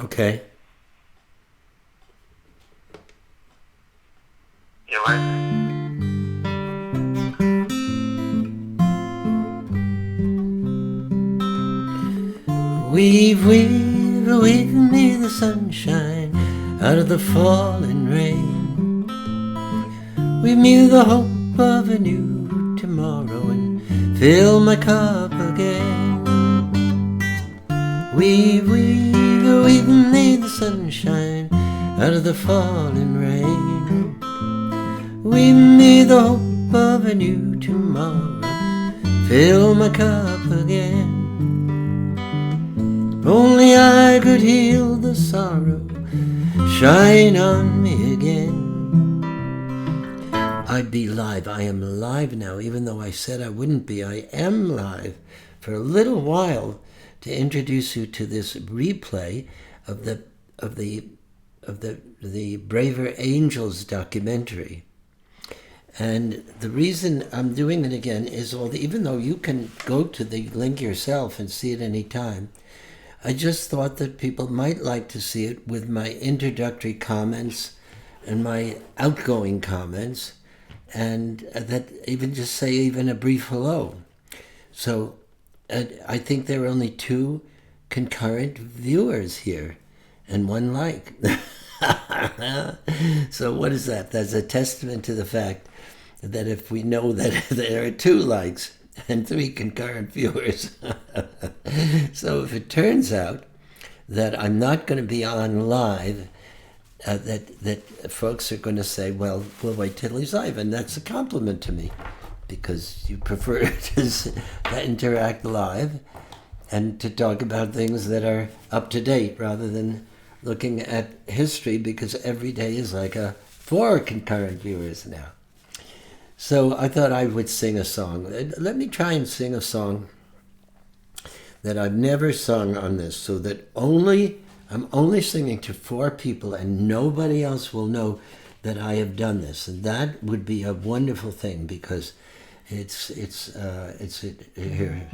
Okay. You like? Weave me the sunshine out of the falling rain. Weave me the hope of a new tomorrow and fill my cup again. Weave me the sunshine out of the falling rain. Weave me the hope of a new tomorrow, fill my cup again. If only I could heal the sorrow, shine on me again. I'd be live. I am live now, even though I said I wouldn't be. I am live for a little while to introduce you to this replay of the Braver Angels documentary. And the reason I'm doing it again is, even though you can go to the link yourself and see it any time, I just thought that people might like to see it with my introductory comments and my outgoing comments, and that even just say even a brief hello. So I think there are only 2 concurrent viewers here and 1 like. So what is that? That's a testament to the fact that if we know that there are 2 likes and 3 concurrent viewers. So if it turns out that I'm not going to be on live, that folks are going to say, well, we'll wait till he's live. And that's a compliment to me, because you prefer to interact live and to talk about things that are up to date rather than looking at history, because every day is like 4 concurrent viewers now. So I thought I would sing a song. Let me try and sing a song that I've never sung on this, so that I'm only singing to 4 people and nobody else will know that I have done this. And that would be a wonderful thing, because it's here.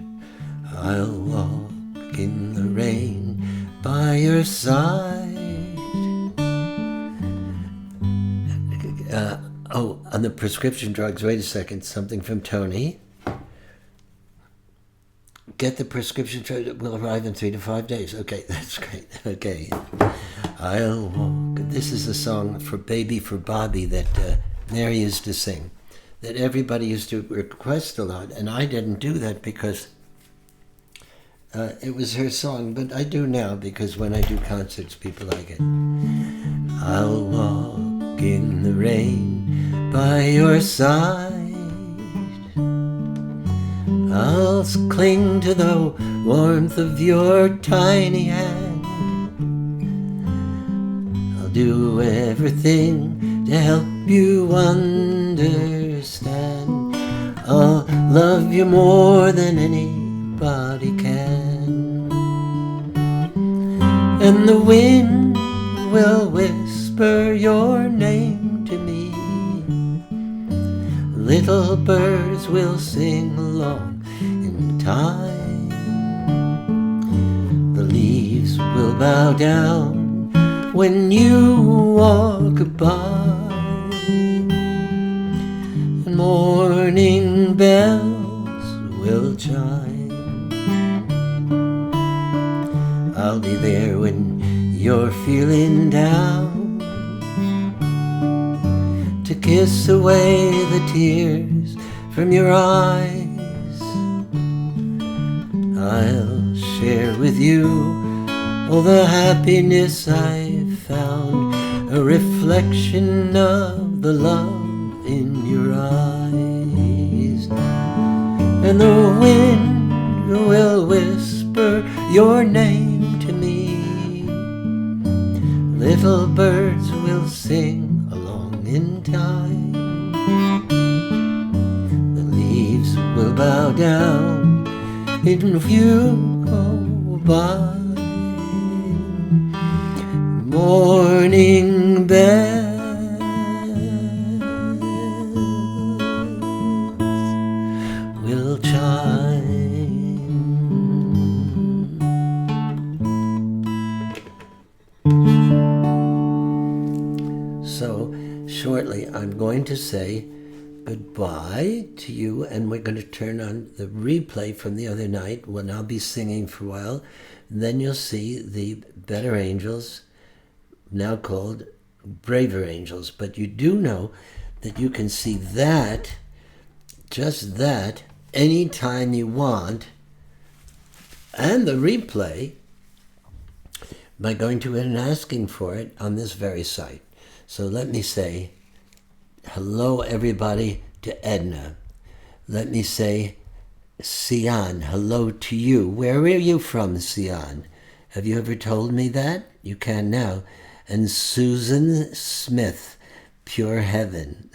I'll walk in the rain by your side. On the prescription drugs, wait a second, something from Tony. Get the prescription drugs, it will arrive in 3 to 5 days. Okay, that's great. Okay. I'll walk. This is a song for Baby for Bobby that Mary used to sing, that everybody used to request a lot, and I didn't do that because it was her song, but I do now because when I do concerts, people like it. I'll walk in the rain by your side. I'll cling to the warmth of your tiny hand. I'll do everything to help you understand. I'll love you more than anybody can. And the wind will whisper your name to me. Little birds will sing along in time. The leaves will bow down when you walk by. And morning bells will chime. I'll be there when you're feeling down, to kiss away the tears from your eyes. I'll share with you all the happiness I've found, a reflection of the love in your eyes. And the wind will whisper your name to me. Little birds will sing along in time. The leaves will bow down if you go by. Morning bells will chime. So shortly I'm going to say goodbye to you, and we're going to turn on the replay from the other night when I'll be singing for a while. And then you'll see the Better Angels, now called Braver Angels. But you do know that you can see that, just that, anytime you want, and the replay, by going to it and asking for it on this very site. So let me say hello, everybody, to Edna. Let me say, Sian, hello to you. Where are you from, Sian? Have you ever told me that? You can now. And Susan Smith, pure heaven.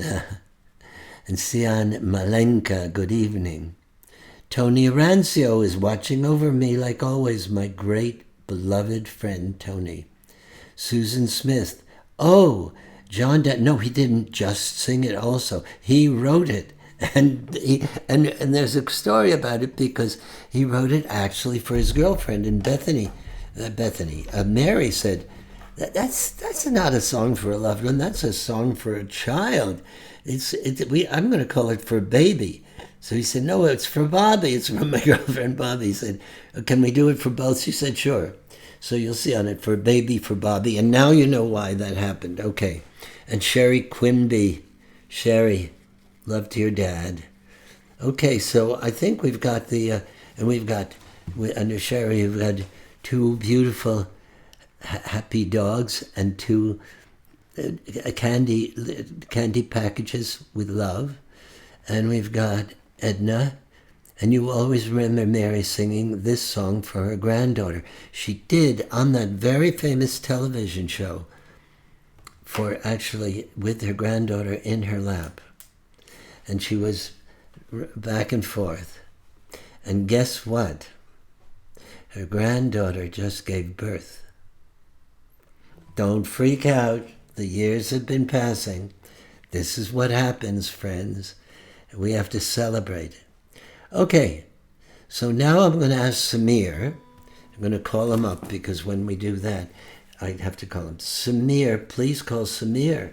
And Sian Malenka, good evening. Tony Arancio is watching over me like always, my great beloved friend Tony. Susan Smith, oh, John, no, he didn't just sing it also. He wrote it. And there's a story about it because he wrote it actually for his girlfriend. And Mary said, that's not a song for a loved one. That's a song for a child. I'm going to call it for baby. So he said, no, it's for Bobby. It's from my girlfriend Bobby. He said, can we do it for both? She said, sure. So you'll see on it for baby, for Bobby. And now you know why that happened. Okay. And Sherry Quimby. Sherry, love to your dad. Okay, so I think we've got under Sherry, we've got two beautiful happy dogs and two candy packages with love. And we've got Edna. And you always remember Mary singing this song for her granddaughter. She did on that very famous television show, for actually with her granddaughter in her lap. And she was back and forth. And guess what? Her granddaughter just gave birth. Don't freak out. The years have been passing. This is what happens, friends. We have to celebrate it. Okay, so now I'm going to ask Samir. I'm going to call him up because when we do that, I have to call him. Samir, please call Samir.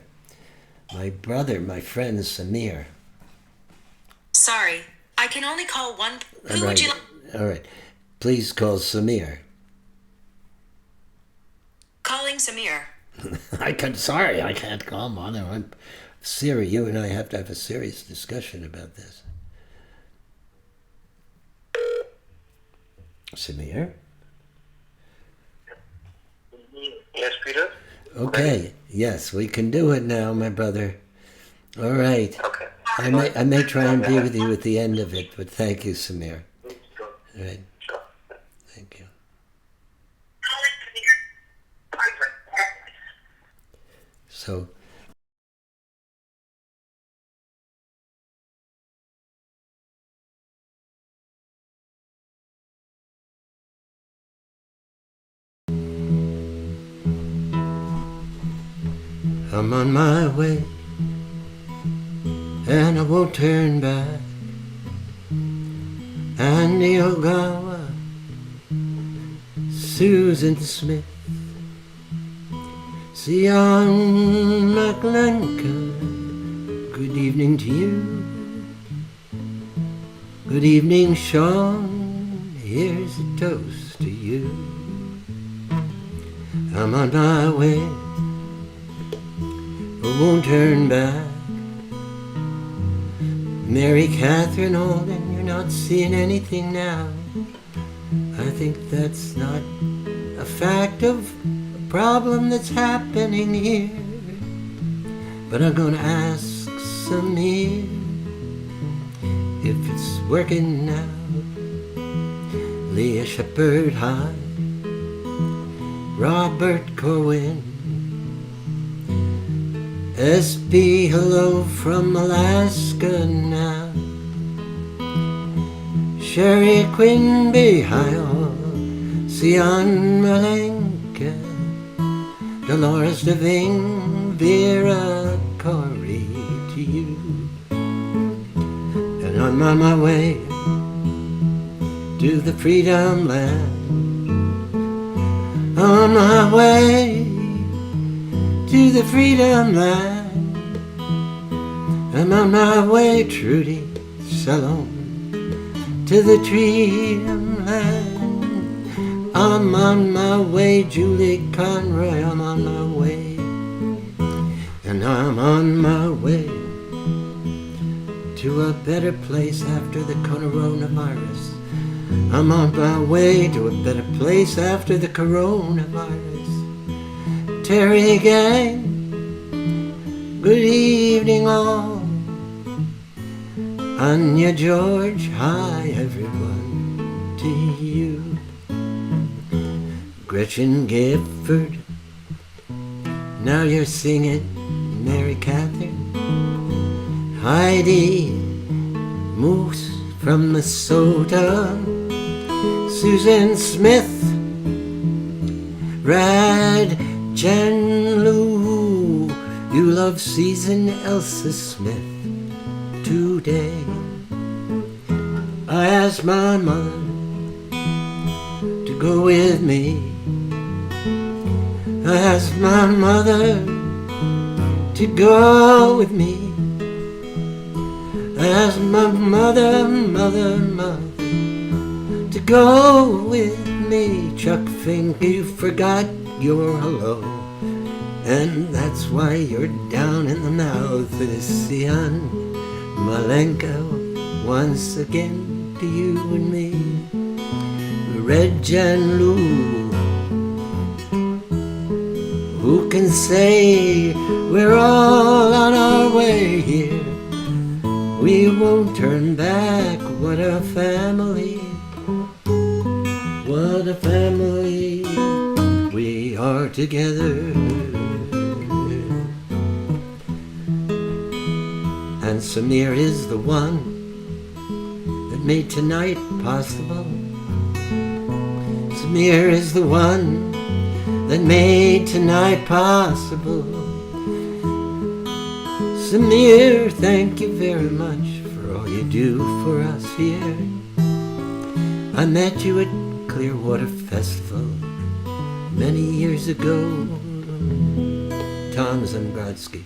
My brother, my friend Samir. Sorry, I can only call one. Who would you like? All right, please call Samir. Calling Samir. I can't call him on. Siri, you and I have to have a serious discussion about this. Samir? Yes, Peter? Okay, yes, we can do it now, my brother. All right. Okay. I may try and be with you at the end of it, but thank you, Samir. All right. Sure. Thank you. So, I'm on my way, and I won't turn back. Andy Ogawa, Susan Smith, Sion Maklanka, good evening to you. Good evening, Sean, here's a toast to you. I'm on my way, but won't turn back. Mary Catherine Holden, you're not seeing anything now. I think that's not a fact of a problem that's happening here. But I'm gonna ask Samir if it's working now. Leah Shepherd High, Robert Corwin, SB, hello from Alaska now. Sherry Quimby, hi all. Sion Malenka, Dolores DeVing, Vera Corey, to you. And I'm on my way to the Freedom Land. On my way to the freedom line. I'm on my way, Trudy, Salome, to the freedom line. I'm on my way, Julie Conroy, I'm on my way. And I'm on my way to a better place after the coronavirus. I'm on my way to a better place after the coronavirus. Terry gang, good evening all. Anya George, hi everyone to you. Gretchen Gifford, now you're singing. Mary Catherine, Heidi Moose from Minnesota, Susan Smith, Rad Jen Lou, you love season Elsa Smith today. I asked my mother to go with me. I asked my mother to go with me. I asked my mother to go with me. Chuck Fink, you forgot your hello, and that's why you're down in the mouth. Sian Malenko, once again to you and me. Red Jan Lou, who can say we're all on our way here? We won't turn back. What a family. What a family we are together. And Samir is the one that made tonight possible. Samir is the one that made tonight possible. Samir, thank you very much for all you do for us here. I met you at Clearwater Festival many years ago. Tom Zembrodsky.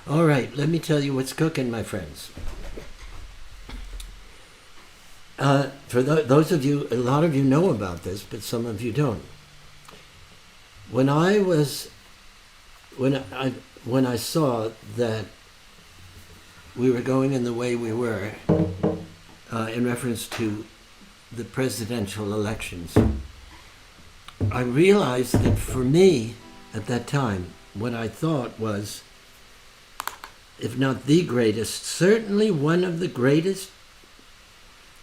All right, let me tell you what's cooking, my friends. For those of you, a lot of you know about this, but some of you don't. When I saw that we were going in the way we were, in reference to the presidential elections, I realized that for me, at that time, what I thought was, if not the greatest, certainly one of the greatest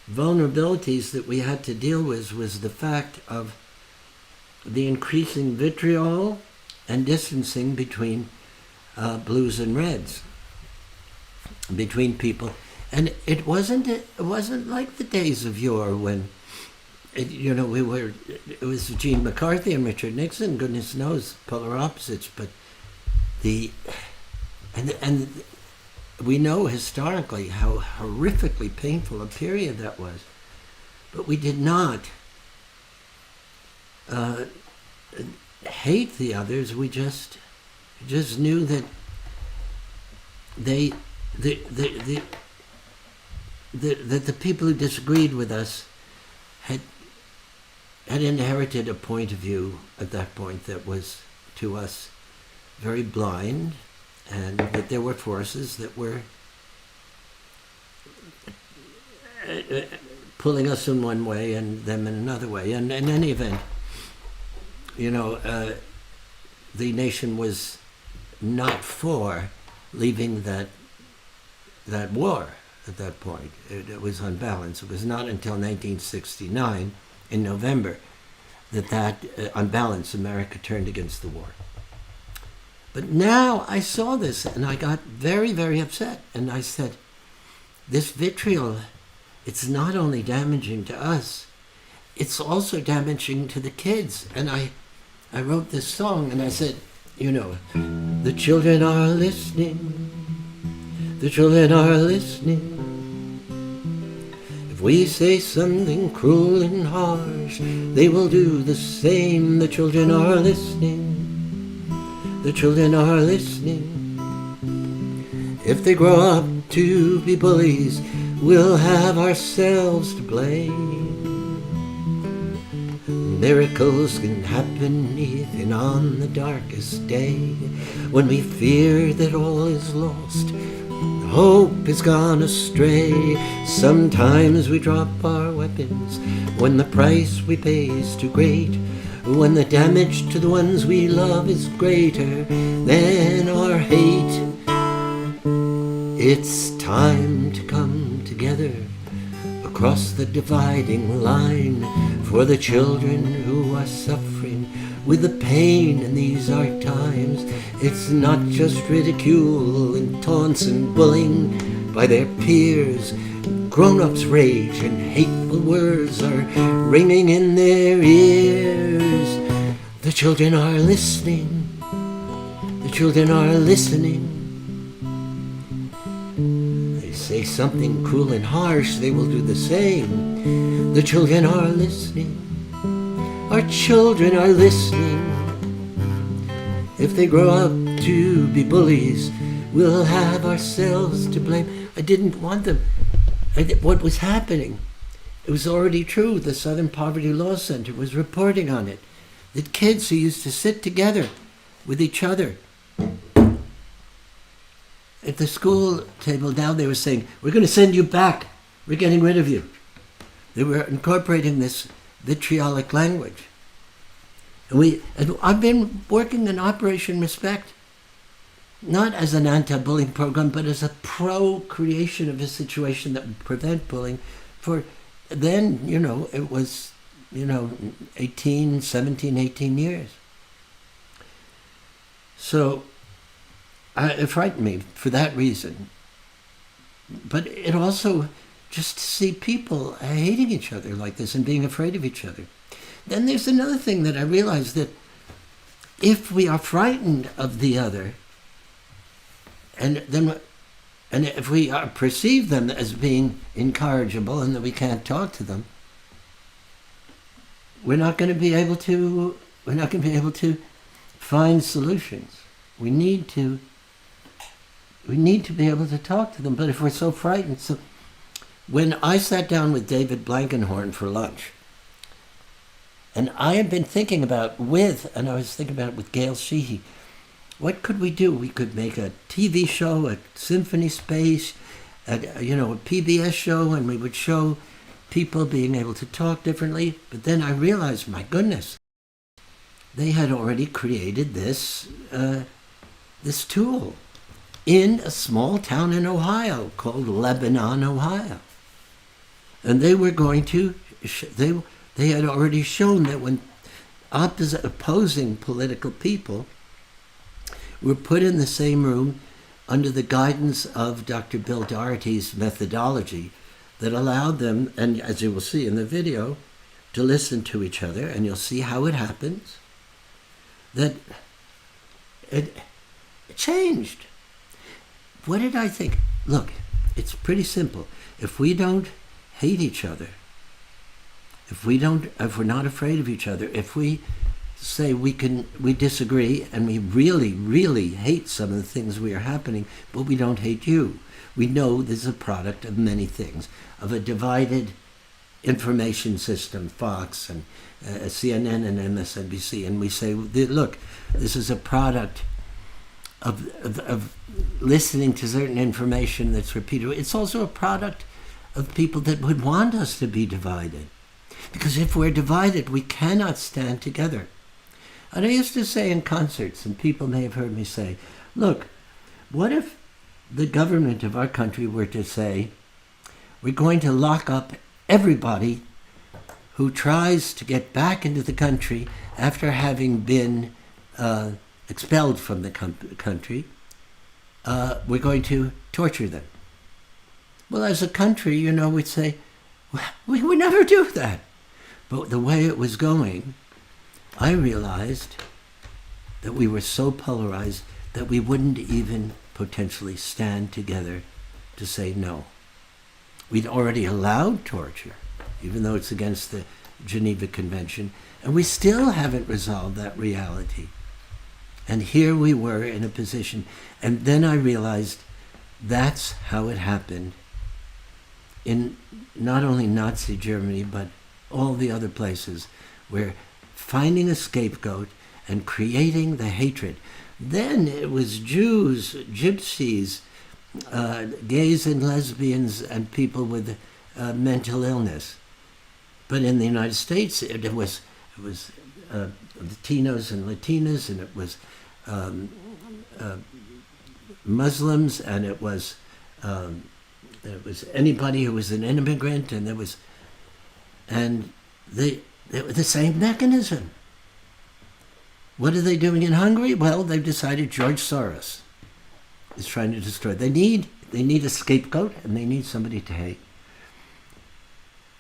vulnerabilities that we had to deal with was the fact of the increasing vitriol and distancing between blues and reds, between people. And it wasn't like the days of yore when, it was Gene McCarthy and Richard Nixon, goodness knows, polar opposites, but and we know historically how horrifically painful a period that was. But we did not hate the others. We just knew that that the people who disagreed with us had inherited a point of view at that point that was, to us, very blind, and that there were forces that were pulling us in one way and them in another way. And in any event, the nation was not for leaving that war at that point. It was unbalanced. It was not until 1969, in November, that on balance, America turned against the war. But now I saw this and I got very, very upset. And I said, this vitriol, it's not only damaging to us, it's also damaging to the kids. And I wrote this song and I said, the children are listening. The children are listening. If we say something cruel and harsh, they will do the same. The children are listening. The children are listening. If they grow up to be bullies, we'll have ourselves to blame. Miracles can happen even on the darkest day, when we fear that all is lost, hope has gone astray. Sometimes we drop our weapons when the price we pay is too great, when the damage to the ones we love is greater than our hate. It's time to come together across the dividing line for the children who are suffering with the pain in these our times. It's not just ridicule and taunts and bullying by their peers. Grown-ups rage and hateful words are ringing in their ears. The children are listening. The children are listening. They say something cruel and harsh, they will do the same. The children are listening. Our children are listening. If they grow up to be bullies, we'll have ourselves to blame. I didn't want them. What was happening? It was already true. The Southern Poverty Law Center was reporting on it. That kids who used to sit together with each other at the school table, now they were saying, we're going to send you back. We're getting rid of you. They were incorporating this vitriolic language. And I've been working in Operation Respect, not as an anti-bullying program, but as a pro-creation of a situation that would prevent bullying. For then, it was, 17, 18 years. So it frightened me for that reason. But it also, just to see people hating each other like this and being afraid of each other. Then there's another thing that I realized, that if we are frightened of the other, and if we perceive them as being incorrigible and that we can't talk to them, we're not going to be able to find solutions. We need to be able to talk to them. But if we're so frightened, so when I sat down with David Blankenhorn for lunch, and I had been thinking about and I was thinking about it with Gail Sheehy, what could we do? We could make a TV show at Symphony Space, a PBS show, and we would show people being able to talk differently. But then I realized, my goodness, they had already created this tool in a small town in Ohio called Lebanon, Ohio. And they were going to, they had already shown that when opposing political people were put in the same room under the guidance of Dr. Bill Doherty's methodology that allowed them, and as you will see in the video, to listen to each other, and you'll see how it happens, that it changed. What did I think? Look, it's pretty simple. If we don't hate each other, if we're not afraid of each other, if we say we disagree and we really, really hate some of the things we are happening, but we don't hate you. We know this is a product of many things, of a divided information system, Fox and CNN and MSNBC, and we say, look, this is a product of listening to certain information that's repeated. It's also a product of people that would want us to be divided. Because if we're divided, we cannot stand together. And I used to say in concerts, and people may have heard me say, look, what if the government of our country were to say, we're going to lock up everybody who tries to get back into the country after having been expelled from the country, we're going to torture them. Well, as a country, we'd say, we would never do that. But the way it was going, I realized that we were so polarized that we wouldn't even potentially stand together to say no. We'd already allowed torture, even though it's against the Geneva Convention, and we still haven't resolved that reality. And here we were in a position. And then I realized that's how it happened in not only Nazi Germany, but all the other places, where finding a scapegoat and creating the hatred. Then it was Jews, gypsies, gays and lesbians, and people with mental illness. But in the United States, it was Latinos and Latinas, and it was Muslims, and it was anybody who was an immigrant, and they were the same mechanism. What are they doing in Hungary? Well, they've decided George Soros is trying to destroy. They need a scapegoat, and they need somebody to hate.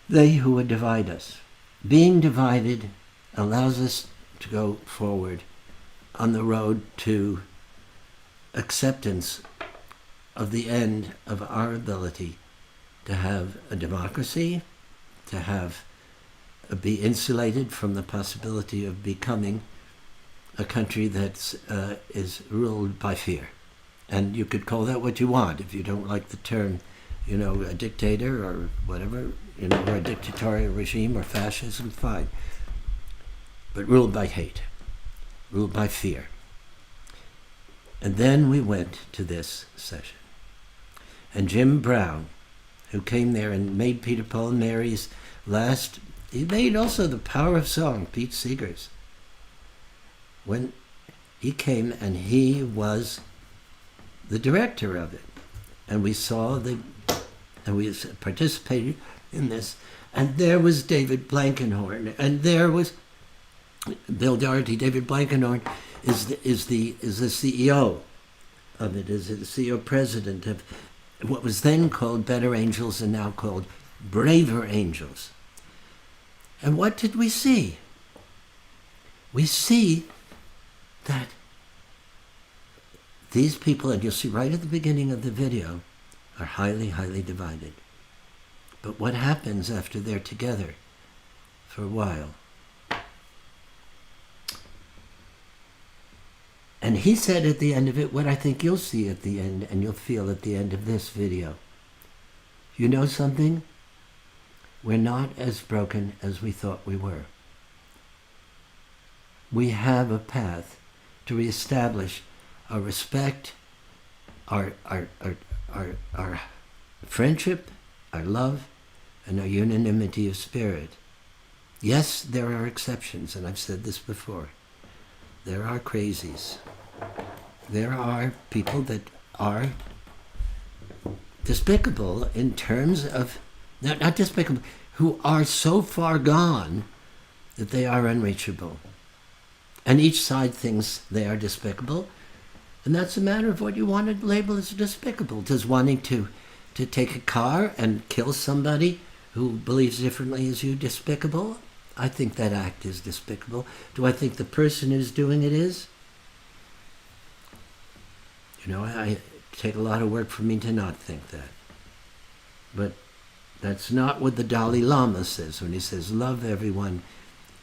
They who would divide us. Being divided allows us to go forward on the road to acceptance of the end of our ability to have a democracy, to be insulated from the possibility of becoming a country that is ruled by fear. And you could call that what you want. If you don't like the term, a dictator or whatever, or a dictatorial regime or fascism, fine. But ruled by hate, ruled by fear. And then we went to this session. And Jim Brown, who came there and made Peter, Paul, and Mary's he made also The Power of Song, Pete Seeger's. When he came, and he was the director of it. And we saw and we participated in this. And there was David Blankenhorn, and there was Bill Doherty. David Blankenhorn is the CEO of it, is the CEO president of what was then called Better Angels and now called Braver Angels. And what did we see? We see that these people, and you'll see right at the beginning of the video, are highly, highly divided. But what happens after they're together for a while? And he said at the end of it what I think you'll see at the end, and you'll feel at the end of this video. You know something? We're not as broken as we thought we were. We have a path to reestablish our respect, our friendship, our love, and our unanimity of spirit. Yes, there are exceptions, and I've said this before. There are crazies. There are people that are despicable in terms of, not despicable, who are so far gone that they are unreachable. And each side thinks they are despicable, and that's a matter of what you want to label as despicable. Does wanting to take a car and kill somebody who believes differently as you despicable? I think that act is despicable. Do I think the person who's doing it is? I take a lot of work for me to not think that. But that's not what the Dalai Lama says when he says, love everyone,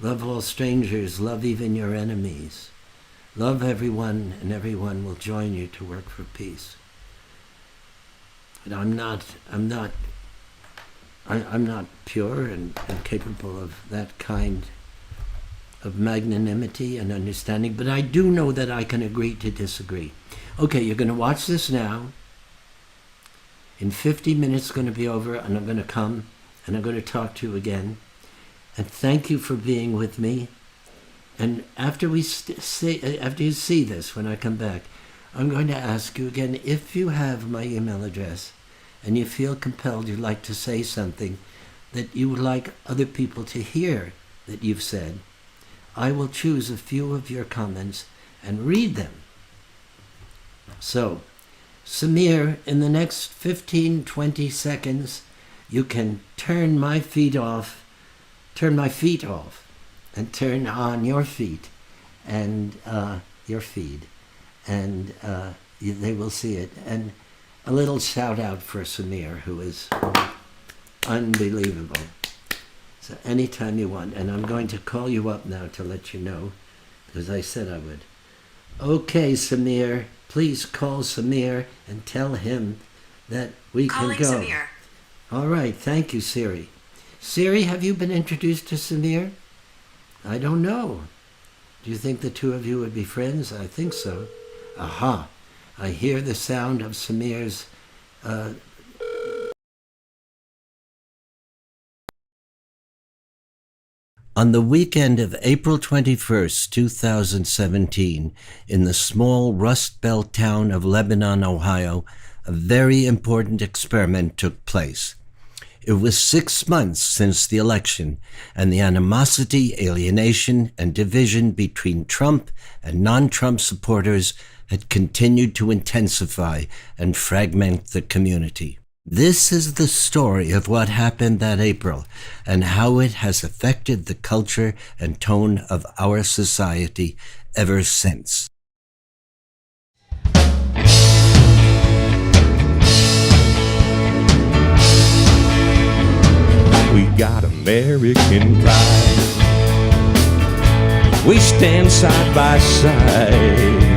love all strangers, love even your enemies. Love everyone, and everyone will join you to work for peace. But I'm not pure and capable of that kind of magnanimity and understanding, but I do know that I can agree to disagree. Okay, you're going to watch this now. In 50 minutes it's going to be over, and I'm going to come and I'm going to talk to you again. And thank you for being with me. And after you see this, when I come back, I'm going to ask you again, if you have my email address and you feel compelled, you'd like to say something that you would like other people to hear that you've said, I will choose a few of your comments and read them. So, Samir, in the next 15-20 seconds, you can turn my feet off, and turn on your feet and your feed, and they will see it. And a little shout out for Samir, who is unbelievable. So anytime you want, and I'm going to call you up now to let you know, because I said I would. Okay, Samir, please call Samir and tell him that we Calling can go. Samir. All right, thank you, Siri. Siri, have you been introduced to Samir? I don't know. Do you think the two of you would be friends? I think so. Aha, I hear the sound of Samir's On the weekend of April 21st, 2017, in the small Rust Belt town of Lebanon, Ohio, a very important experiment took place. It was 6 months since the election, and the animosity, alienation, and division between Trump and non-Trump supporters had continued to intensify and fragment the community. This is the story of what happened that April and how it has affected the culture and tone of our society ever since. We got American pride. We stand side by side.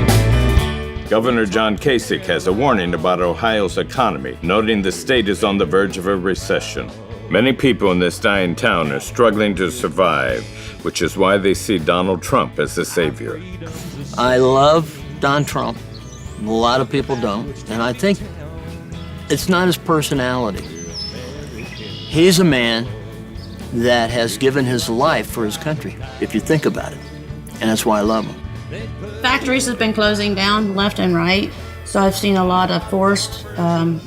Governor John Kasich has a warning about Ohio's economy, noting the state is on the verge of a recession. Many people in this dying town are struggling to survive, which is why they see Donald Trump as the savior. I love Don Trump. A lot of people don't. And I think it's not his personality. He's a man that has given his life for his country, if you think about it. And that's why I love him. Factories have been closing down left and right, so I've seen a lot of forced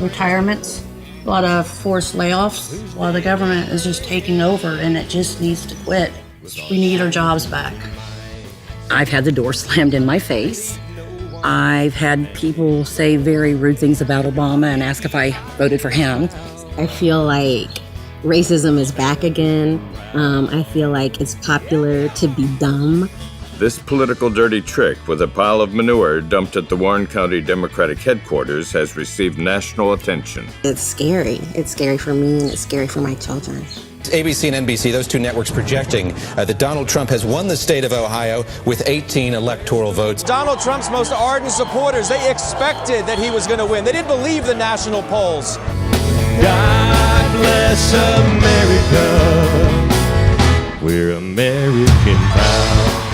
retirements, a lot of forced layoffs, while the government is just taking over and it just needs to quit. We need our jobs back. I've had the door slammed in my face. I've had people say very rude things about Obama and ask if I voted for him. I feel like racism is back again. I feel like it's popular to be dumb. This political dirty trick with a pile of manure dumped at the Warren County Democratic headquarters has received national attention. It's scary. It's scary for me and it's scary for my children. ABC and NBC, those two networks projecting that Donald Trump has won the state of Ohio with 18 electoral votes. Donald Trump's most ardent supporters, they expected that he was going to win. They didn't believe the national polls. God bless America. We're American proud.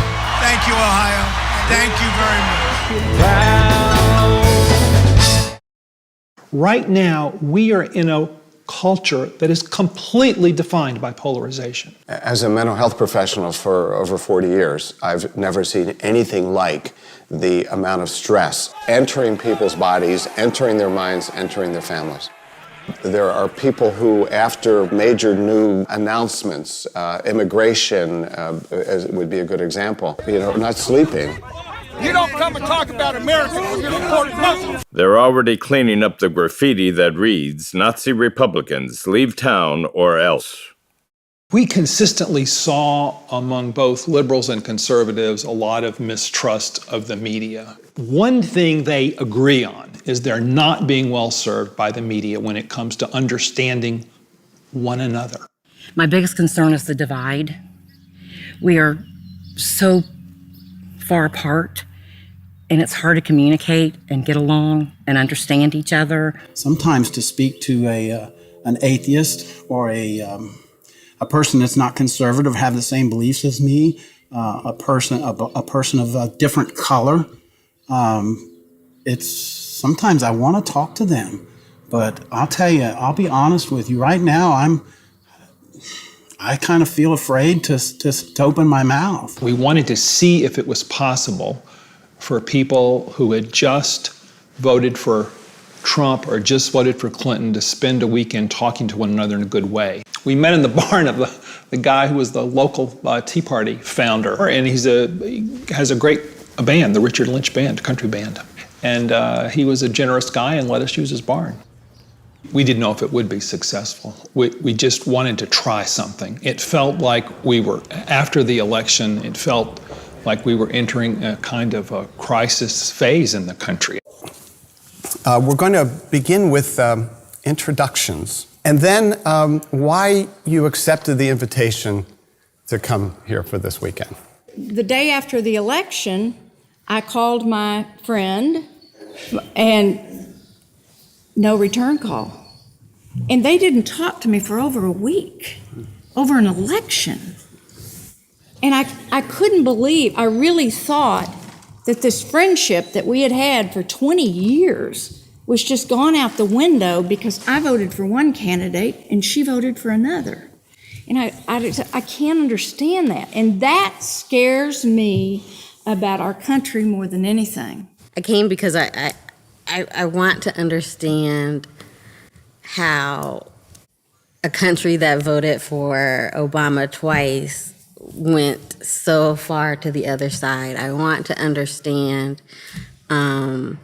Thank you, Ohio. Thank you very much. Right now, we are in a culture that is completely defined by polarization. As a mental health professional for over 40 years, I've never seen anything like the amount of stress entering people's bodies, entering their minds, entering their families. There are people who, after major new announcements, immigration would be a good example, not sleeping. You don't come and talk about America when you're reporting Muslims. They're already cleaning up the graffiti that reads, Nazi Republicans, leave town or else. We consistently saw among both liberals and conservatives a lot of mistrust of the media. One thing they agree on is they're not being well served by the media when it comes to understanding one another. My biggest concern is the divide. We are so far apart, and it's hard to communicate and get along and understand each other. Sometimes to speak to an atheist or a person that's not conservative, have the same beliefs as me, a person of a different color. It's sometimes I want to talk to them, but I'll tell you, I'll be honest with you. Right now, I kind of feel afraid to open my mouth. We wanted to see if it was possible for people who had just voted for Trump or just voted for Clinton to spend a weekend talking to one another in a good way. We met in the barn of the guy who was the local Tea Party founder, and he has a great band, the Richard Lynch Band, country band. And he was a generous guy and let us use his barn. We didn't know if it would be successful. We just wanted to try something. It felt like after the election, it felt like we were entering a kind of a crisis phase in the country. We're going to begin with introductions, and then why you accepted the invitation to come here for this weekend. The day after the election, I called my friend and no return call. And they didn't talk to me for over a week, over an election. And I couldn't believe, I really thought that this friendship that we had had for 20 years was just gone out the window because I voted for one candidate and she voted for another. And I can't understand that. And that scares me about our country more than anything. I came because I want to understand how a country that voted for Obama twice went so far to the other side. I want to understand and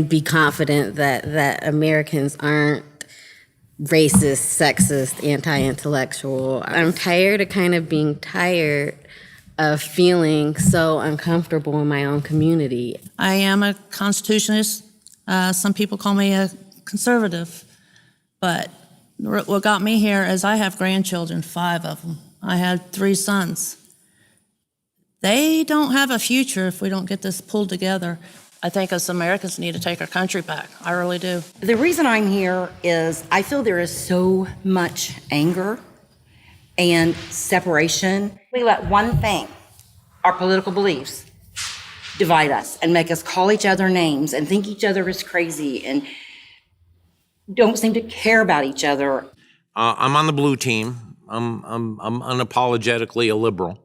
be confident that Americans aren't racist, sexist, anti-intellectual. I'm tired of kind of being tired of feeling so uncomfortable in my own community. I am a constitutionalist. Some people call me a conservative. But what got me here is I have grandchildren, 5 of them. I had 3 sons. They don't have a future if we don't get this pulled together. I think us Americans need to take our country back. I really do. The reason I'm here is I feel there is so much anger and separation. We let one thing, our political beliefs, divide us and make us call each other names and think each other is crazy and don't seem to care about each other. I'm on the blue team. I'm unapologetically a liberal.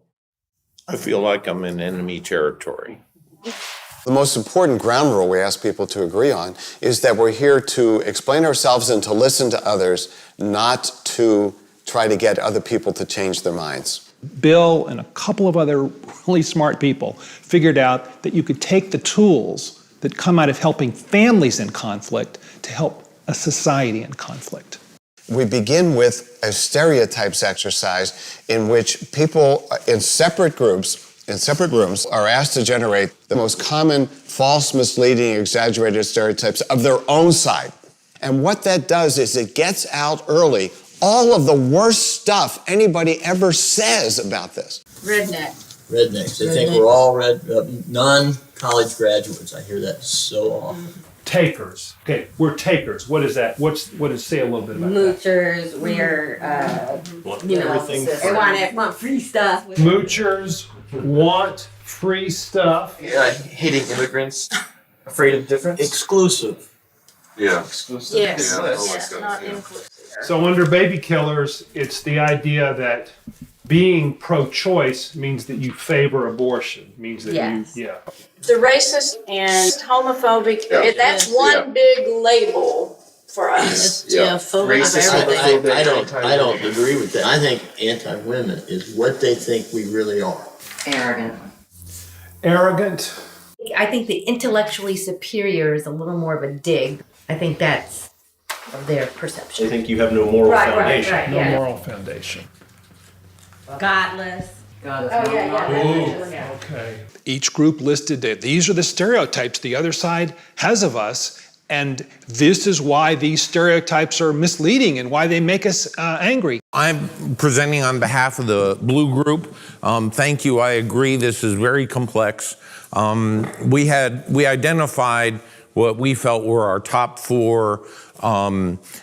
I feel like I'm in enemy territory. The most important ground rule we ask people to agree on is that we're here to explain ourselves and to listen to others, not to try to get other people to change their minds. Bill and a couple of other really smart people figured out that you could take the tools that come out of helping families in conflict to help a society in conflict. We begin with a stereotypes exercise in which people in separate rooms are asked to generate the most common false, misleading, exaggerated stereotypes of their own side. And what that does is it gets out early all of the worst stuff anybody ever says about this. Rednecks. They think we're all non-college graduates. I hear that so often. Takers. Okay, we're takers. What is that? Say a little bit about Moochers, we're, they want free stuff. Moochers want free stuff. Hating immigrants, afraid of difference. Exclusive. Yeah. Exclusive. Yes, not inclusive. So under baby killers, it's the idea that being pro-choice means that you favor abortion. Means that The racist and homophobic, that's one big label for us. I don't agree with that. I think anti-women is what they think we really are. Arrogant. I think the intellectually superior is a little more of a dig. I think that's their perception. They think you have no moral foundation. Right, No moral foundation. Godless. Okay. Each group listed that these are the stereotypes the other side has of us, and this is why these stereotypes are misleading and why they make us angry. I'm presenting on behalf of the Blue Group. Thank you. I agree. This is very complex. We identified what we felt were our top 4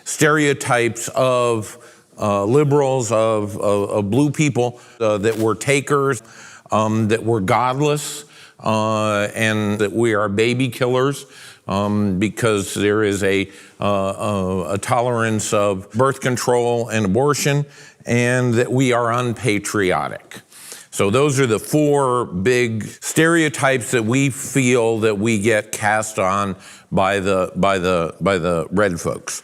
stereotypes of liberals, of blue people that were takers, that were godless, and that we are baby killers. Because there is a tolerance of birth control and abortion, and that we are unpatriotic. So those are the 4 big stereotypes that we feel that we get cast on by the red folks.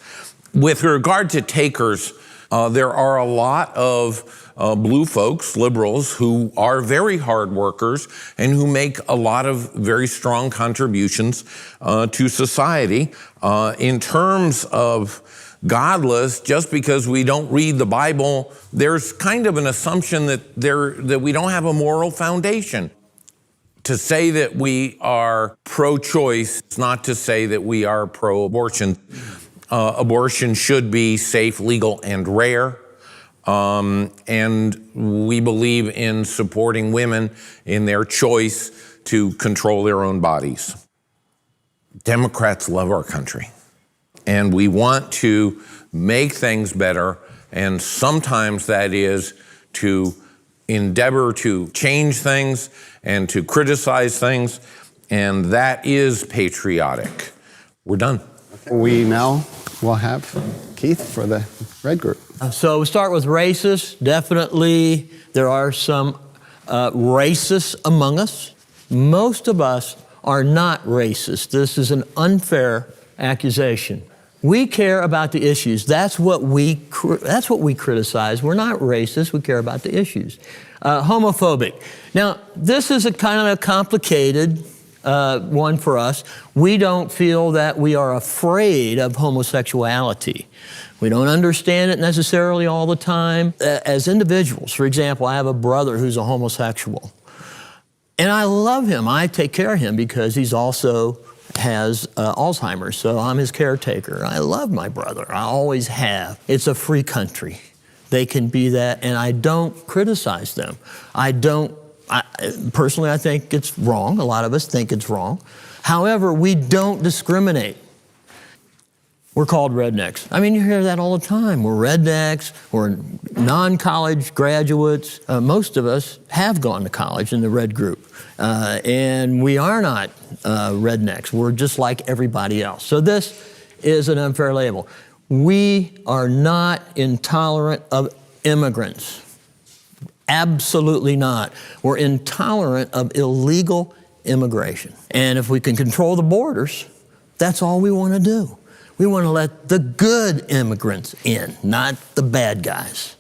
With regard to takers, there are a lot of blue folks, liberals, who are very hard workers and who make a lot of very strong contributions to society. In terms of godless, just because we don't read the Bible, there's kind of an assumption that we don't have a moral foundation. To say that we are pro-choice is not to say that we are pro-abortion. Abortion should be safe, legal, and rare. And we believe in supporting women in their choice to control their own bodies. Democrats love our country, and we want to make things better, and sometimes that is to endeavor to change things and to criticize things, and that is patriotic. We're done. We now will have Keith for the red group. So we start with racist. Definitely there are some racists among us. Most of us are not racist. This is an unfair accusation. We care about the issues. That's what we criticize. We're not racist. We care about the issues. Homophobic. Now, this is a kind of a complicated one for us. We don't feel that we are afraid of homosexuality. We don't understand it necessarily all the time. As individuals, for example, I have a brother who's a homosexual. And I love him. I take care of him because he's also has Alzheimer's, so I'm his caretaker. I love my brother. I always have. It's a free country. They can be that, and I don't criticize them. Personally, I think it's wrong. A lot of us think it's wrong. However, we don't discriminate. We're called rednecks. I mean, you hear that all the time. We're rednecks. We're non-college graduates. Most of us have gone to college in the red group. And we are not rednecks. We're just like everybody else. So this is an unfair label. We are not intolerant of immigrants. Absolutely not. We're intolerant of illegal immigration. And if we can control the borders, that's all we want to do. We want to let the good immigrants in, not the bad guys.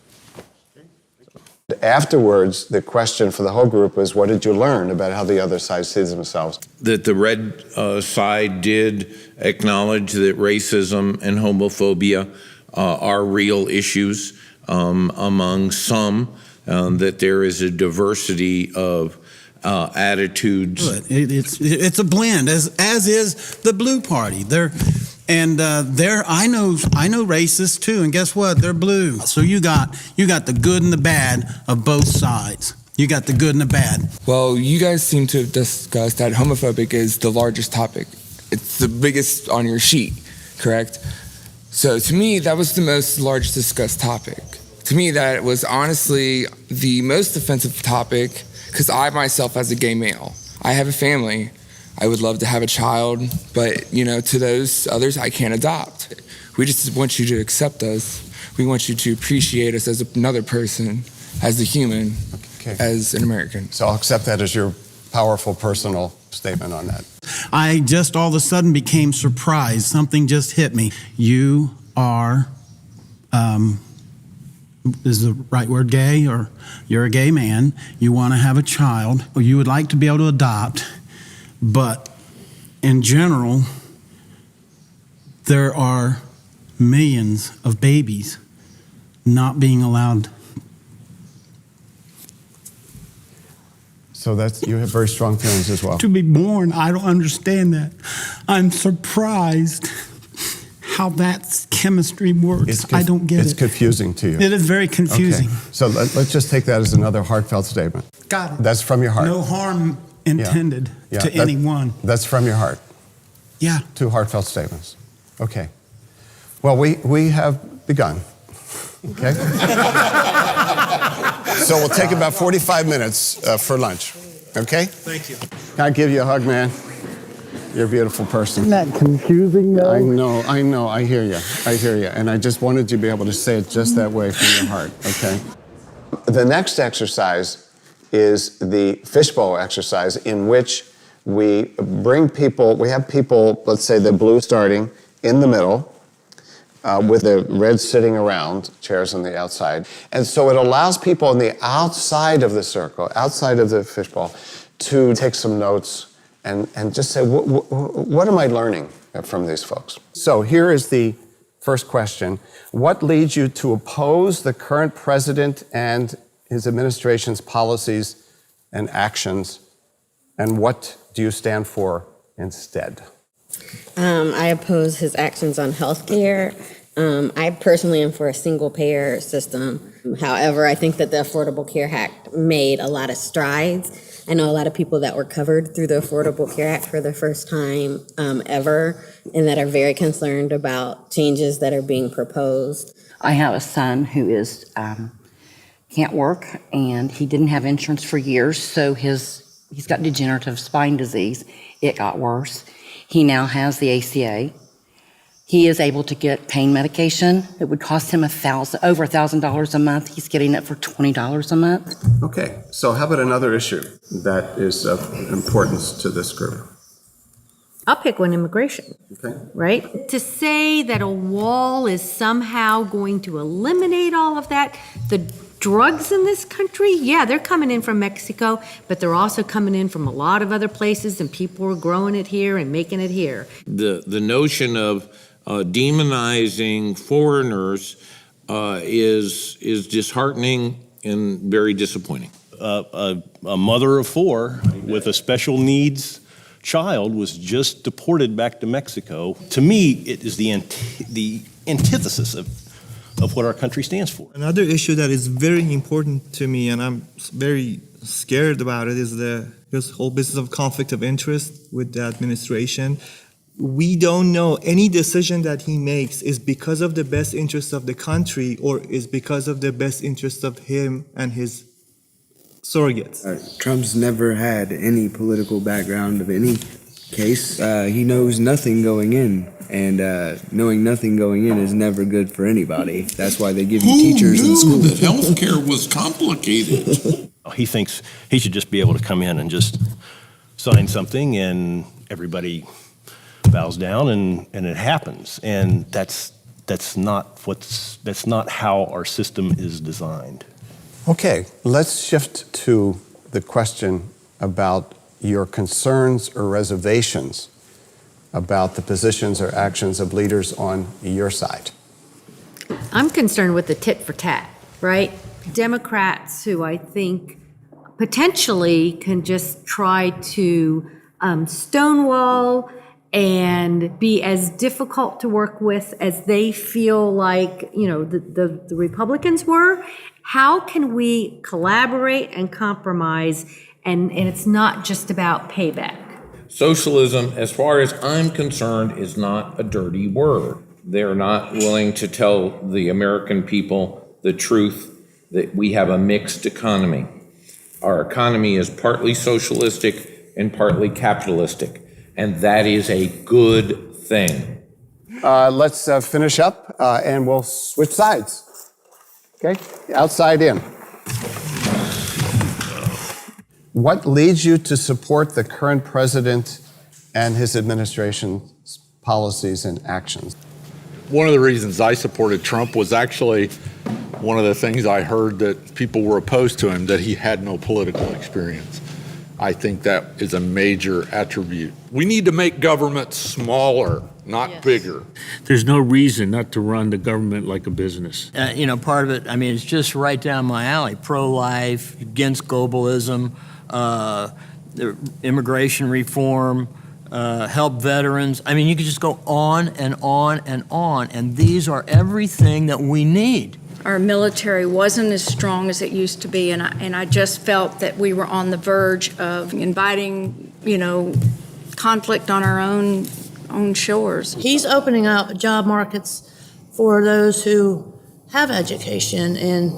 Afterwards, the question for the whole group was, what did you learn about how the other side sees themselves? That the red side did acknowledge that racism and homophobia are real issues among some, that there is a diversity of attitudes. It's a blend, as is the Blue Party. I know racists too, and guess what? They're blue. So you got the good and the bad of both sides. You got the good and the bad. Well, you guys seem to have discussed that homophobic is the largest topic. It's the biggest on your sheet, correct? So to me, that was the most large discussed topic. To me, that was honestly the most offensive topic, because I myself, as a gay male, I have a family. I would love to have a child, but to those others, I can't adopt. We just want you to accept us. We want you to appreciate us as another person, as a human, as an American. So I'll accept that as your powerful personal statement on that. I just all of a sudden became surprised. Something just hit me. You are, is the right word gay, or you're a gay man, you want to have a child, or you would like to be able to adopt, but in general, there are millions of babies not being allowed. So you have very strong feelings as well. To be born. I don't understand that. I'm surprised how that chemistry works. I don't get it. It's confusing to you. It is very confusing. Okay. So let's just take that as another heartfelt statement. Got it. That's from your heart. No harm intended to anyone. That's from your heart. Yeah. 2 heartfelt statements. Okay. Well, we have begun. Okay. So we'll take about 45 minutes for lunch. Okay? Thank you. Can I give you a hug, man? You're a beautiful person. Isn't that confusing, though? I know. I hear you. And I just wanted you to be able to say it just that way from your heart, okay? The next exercise is the fishbowl exercise, in which we have people, let's say the blue starting in the middle, with the red sitting around, chairs on the outside. And so it allows people on the outside of the circle, outside of the fishbowl, to take some notes and just say, what am I learning from these folks? So here is the first question. What leads you to oppose the current president and his administration's policies and actions, and what do you stand for instead? I oppose his actions on health care. I personally am for a single-payer system. However, I think that the Affordable Care Act made a lot of strides. I know a lot of people that were covered through the Affordable Care Act for the first time ever, and that are very concerned about changes that are being proposed. I have a son who is can't work, and he didn't have insurance for years, so he's got degenerative spine disease. It got worse. He now has the ACA. He is able to get pain medication. It would cost him over $1,000 a month. He's getting it for $20 a month. Okay, so how about another issue that is of importance to this group? I'll pick one: immigration. Okay. Right? To say that a wall is somehow going to eliminate all of that, the drugs in this country, yeah, they're coming in from Mexico, but they're also coming in from a lot of other places, and people are growing it here and making it here. The notion of demonizing foreigners is disheartening and very disappointing. A mother of four with a special needs child was just deported back to Mexico. To me, it is the antithesis of what our country stands for. Another issue that is very important to me, and I'm very scared about it, is this whole business of conflict of interest with the administration. We don't know any decision that he makes is because of the best interest of the country or is because of the best interest of him and his surrogates. Trump's never had any political background of any case. He knows nothing going in, and knowing nothing going in is never good for anybody. That's why they give you teachers in school. Who knew that healthcare was complicated? He thinks he should just be able to come in and just sign something and everybody bows down and it happens. And that's not how our system is designed. Okay, let's shift to the question about your concerns or reservations about the positions or actions of leaders on your side. I'm concerned with the tit for tat, right? Democrats who I think potentially can just try to stonewall and be as difficult to work with as they feel like, the Republicans were. How can we collaborate and compromise, and it's not just about payback? Socialism, as far as I'm concerned, is not a dirty word. They're not willing to tell the American people the truth that we have a mixed economy. Our economy is partly socialistic and partly capitalistic, and that is a good thing. Let's finish up and we'll switch sides. Okay, outside in. What leads you to support the current president and his administration's policies and actions? One of the reasons I supported Trump was actually one of the things I heard that people were opposed to him, that he had no political experience. I think that is a major attribute. We need to make government smaller, not bigger. There's no reason not to run the government like a business. Part of it, it's just right down my alley. Pro-life, against globalism, immigration reform, help veterans. You could just go on and on and on, and these are everything that we need. Our military wasn't as strong as it used to be, and I just felt that we were on the verge of inviting, conflict on our own shores. He's opening up job markets for those who have education and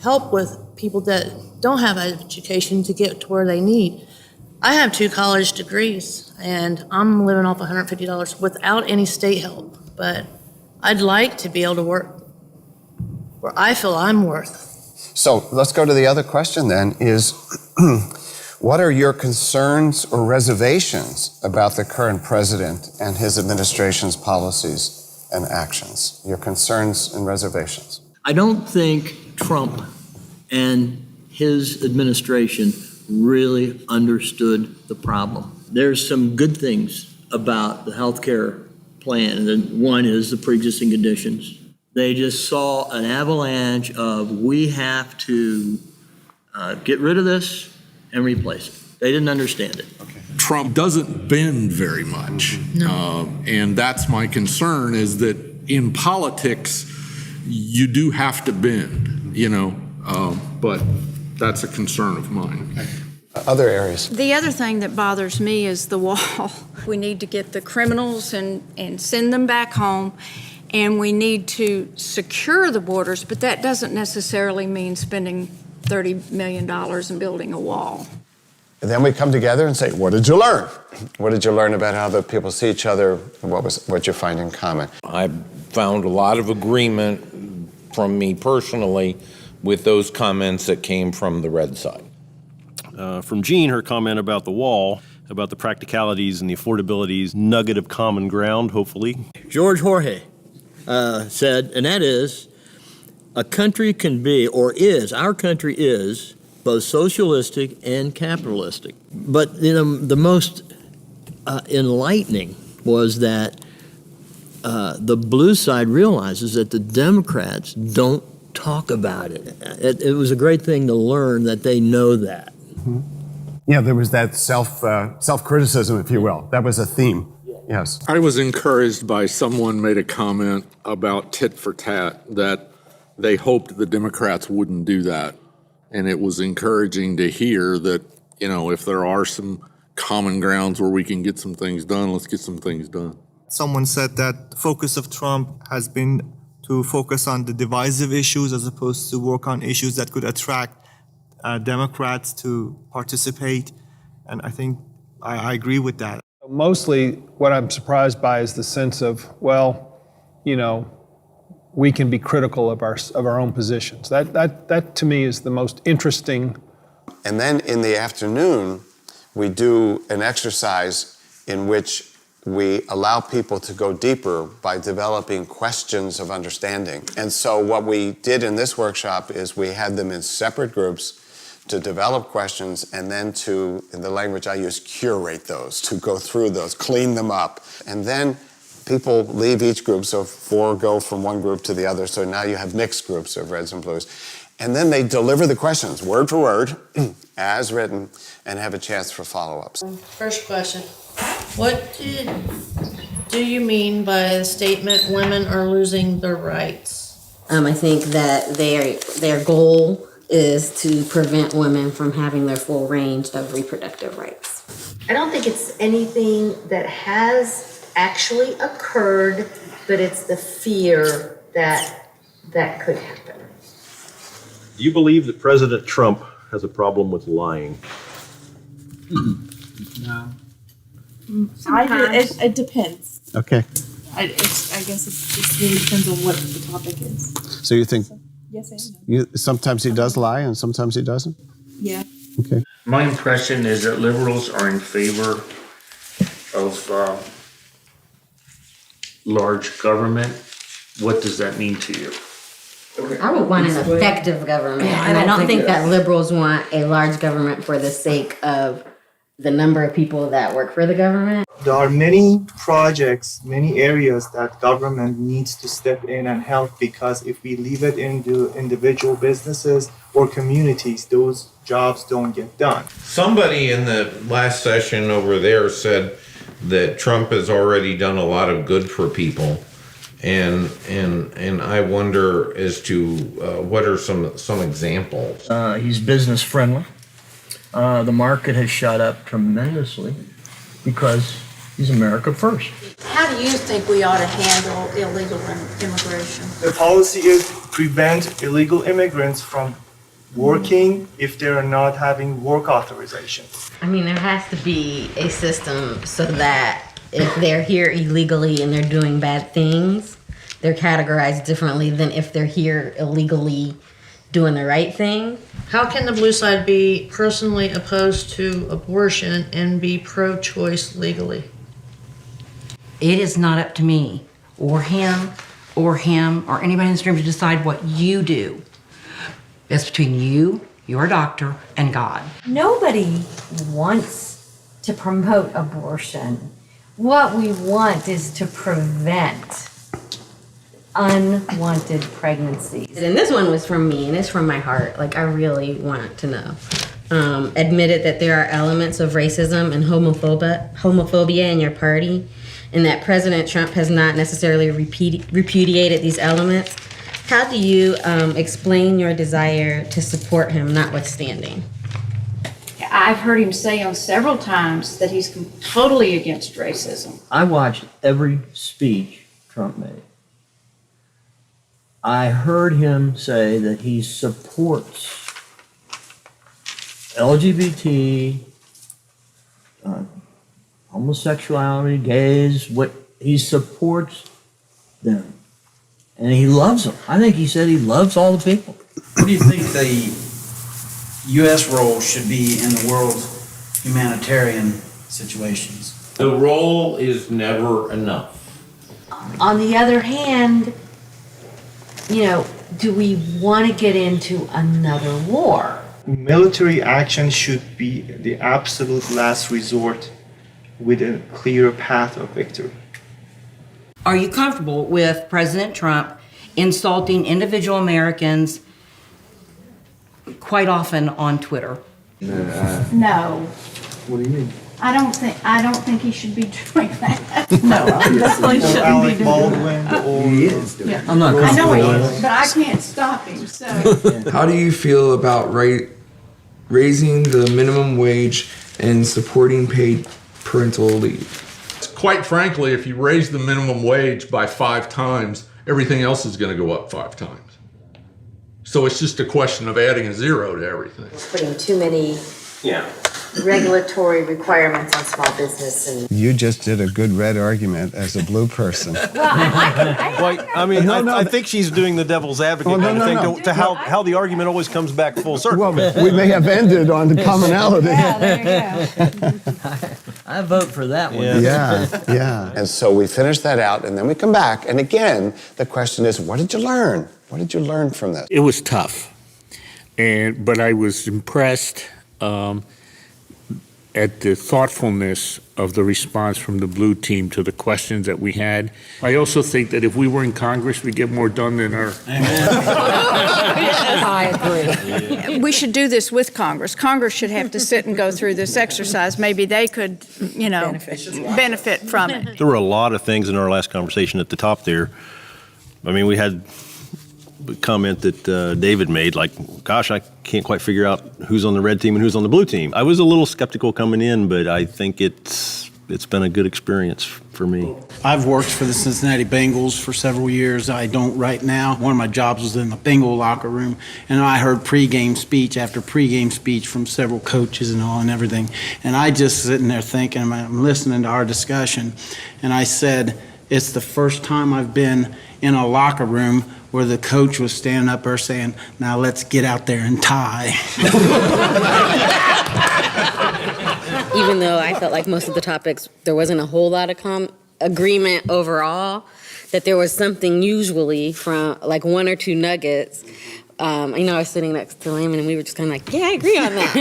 help with people that don't have education to get to where they need. I have 2 college degrees, and I'm living off $150 without any state help, but I'd like to be able to work where I feel I'm worth. So let's go to the other question then, is what are your concerns or reservations about the current president and his administration's policies and actions? Your concerns and reservations. I don't think Trump and his administration really understood the problem. There's some good things about the health care plan, and one is the pre-existing conditions. They just saw an avalanche of, we have to get rid of this and replace it. They didn't understand it. Trump doesn't bend very much. And that's my concern, is that in politics, you do have to bend, but that's a concern of mine. Other areas. The other thing that bothers me is the wall. We need to get the criminals and send them back home, and we need to secure the borders, but that doesn't necessarily mean spending $30 million and building a wall. And then we come together and say, what did you learn? What did you learn about how the people see each other? What you find in common? I found a lot of agreement from me personally with those comments that came from the red side. From Jean, her comment about the wall, about the practicalities and the affordabilities, nugget of common ground, hopefully. George Jorge said, and that is, a country can be, or is, our country is, both socialistic and capitalistic. But the most enlightening was that the blue side realizes that the Democrats don't talk about it. It was a great thing to learn that they know that. Mm-hmm. Yeah, there was that self-criticism, if you will. That was a theme. Yes. I was encouraged by someone made a comment about tit for tat, that they hoped the Democrats wouldn't do that. And it was encouraging to hear that, if there are some common grounds where we can get some things done, let's get some things done. Someone said that the focus of Trump has been to focus on the divisive issues as opposed to work on issues that could attract Democrats to participate. And I think I agree with that. Mostly what I'm surprised by is the sense of, we can be critical of our own positions. That to me is the most interesting. And then in the afternoon, we do an exercise in which we allow people to go deeper by developing questions of understanding. And so what we did in this workshop is we had them in separate groups to develop questions and then to, in the language I use, curate those, to go through those, clean them up. And then people leave each group, so 4 go from one group to the other, so now you have mixed groups of reds and blues. And then they deliver the questions, word for word, as written, and have a chance for follow-ups. First question. What do you mean by the statement, women are losing their rights? I think that their goal is to prevent women from having their full range of reproductive rights. I don't think it's anything that has actually occurred, but it's the fear that could happen. Do you believe that President Trump has a problem with lying? No. It depends. Okay. I guess it just really depends on what the topic is. So you think Yes and no. sometimes he does lie and sometimes he doesn't? Yeah. Okay. My impression is that liberals are in favor of large government. What does that mean to you? I would want an effective government, and I don't think that liberals want a large government for the sake of the number of people that work for the government. There are many projects, many areas that government needs to step in and help, because if we leave it into individual businesses or communities, those jobs don't get done. Somebody in the last session over there said that Trump has already done a lot of good for people. And I wonder as to what are some examples. He's business friendly. The market has shot up tremendously because he's America first. How do you think we ought to handle illegal immigration? The policy is prevent illegal immigrants from working if they're not having work authorization. I mean, there has to be a system so that if they're here illegally and they're doing bad things, they're categorized differently than if they're here illegally doing the right thing. How can the blue side be personally opposed to abortion and be pro-choice legally? It is not up to me or him or anybody in this room to decide what you do. It's between you, your doctor, and God. Nobody wants to promote abortion. What we want is to prevent unwanted pregnancies. And this one was from me, and it's from my heart. Like, I really want to know. Admitted that there are elements of racism and homophobia in your party, and that President Trump has not necessarily repudiated these elements. How do you explain your desire to support him notwithstanding? I've heard him say on several times that he's totally against racism. I watched every speech Trump made. I heard him say that he supports LGBT, homosexuality, gays, what he supports them. And he loves them. I think he said he loves all the people. What do you think the U.S. role should be in the world humanitarian situations? The role is never enough. On the other hand, do we want to get into another war? Military action should be the absolute last resort with a clear path of victory. Are you comfortable with President Trump insulting individual Americans quite often on Twitter? No. What do you mean? I don't think he should be doing that. No, definitely shouldn't be Alec doing Baldwin or He is doing Yeah. I'm not I know he comfortable with is, but I can't stop him, so. How do you feel about raising the minimum wage and supporting paid parental leave? Quite frankly, if you raise the minimum wage by 5 times, everything else is going to go up 5 times. So it's just a question of adding a zero to everything. Putting too many regulatory requirements on small business and. You just did a good red argument as a blue person. I think she's doing the devil's advocate kind of thing to how the argument always comes back full circle. Well, we may have ended on the commonality. Yeah, there you go. I vote for that one. Yeah. And so we finish that out, and then we come back. And again, the question is, what did you learn? What did you learn from this? It was tough, but I was impressed at the thoughtfulness of the response from the blue team to the questions that we had. I also think that if we were in Congress, we'd get more done than our. I agree. We should do this with Congress. Congress should have to sit and go through this exercise. Maybe they could, benefit from it. There were a lot of things in our last conversation at the top there. I mean, we had a comment that David made, like, gosh, I can't quite figure out who's on the red team and who's on the blue team. I was a little skeptical coming in, but I think it's been a good experience for me. I've worked for the Cincinnati Bengals for several years. I don't right now. One of my jobs was in the Bengal locker room, and I heard pregame speech after pregame speech from several coaches and all and everything. And I just sitting there thinking, I'm listening to our discussion, and I said, it's the first time I've been in a locker room where the coach was standing up there saying, now let's get out there and tie. Even though I felt like most of the topics, there wasn't a whole lot of agreement overall, that there was something usually from like 1 or 2 nuggets. I was sitting next to Layman and we were just kind of like, yeah, I agree on that.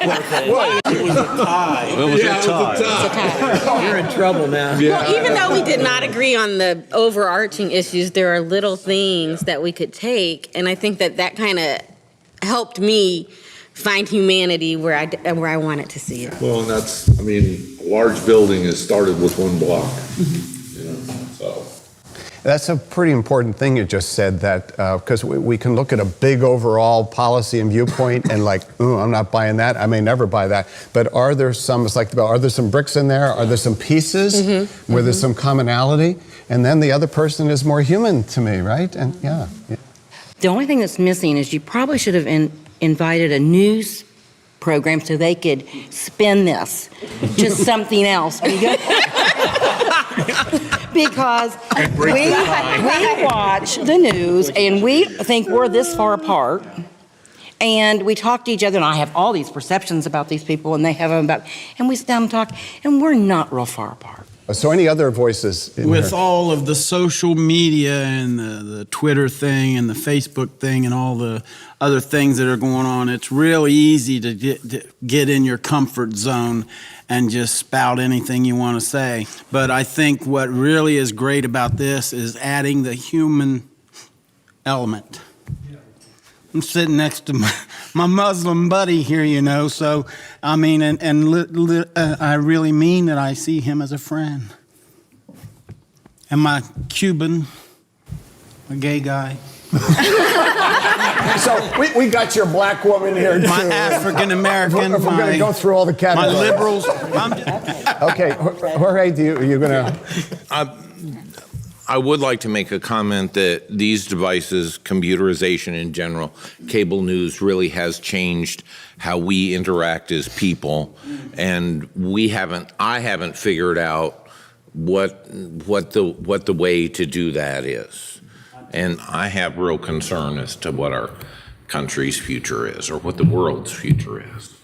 It was a tie. It was a tie. You're in trouble now. Well, even though we did not agree on the overarching issues, there are little things that we could take, and I think that kind of helped me find humanity where I wanted to see it. Well, and a large building is started with 1 block. So. That's a pretty important thing you just said, that because we can look at a big overall policy and viewpoint and like, ooh, I'm not buying that. I may never buy that. But are there some bricks in there? Are there some pieces where there's some commonality? And then the other person is more human to me, right? And yeah. The only thing that's missing is you probably should have invited a news program so they could spin this. Just something else. Because we watch the news and we think we're this far apart, and we talk to each other, and I have all these perceptions about these people and they have them about, and we sit down and talk, and we're not real far apart. So any other voices in With here? all of the social media and the Twitter thing and the Facebook thing and all the other things that are going on, it's real easy to get in your comfort zone and just spout anything you want to say. But I think what really is great about this is adding the human element. I'm sitting next to my Muslim buddy here, so, I mean, I really mean that I see him as a friend. And my Cuban, a gay guy. So we got your black woman here too. My African American. If we're going to go through all the categories. My liberals. Okay, Jorge, you're going to. I would like to make a comment that these devices, computerization in general, cable news really has changed how we interact as people, and I haven't figured out what the way to do that is, and I have real concern as to what our country's future is, or what the world's future is.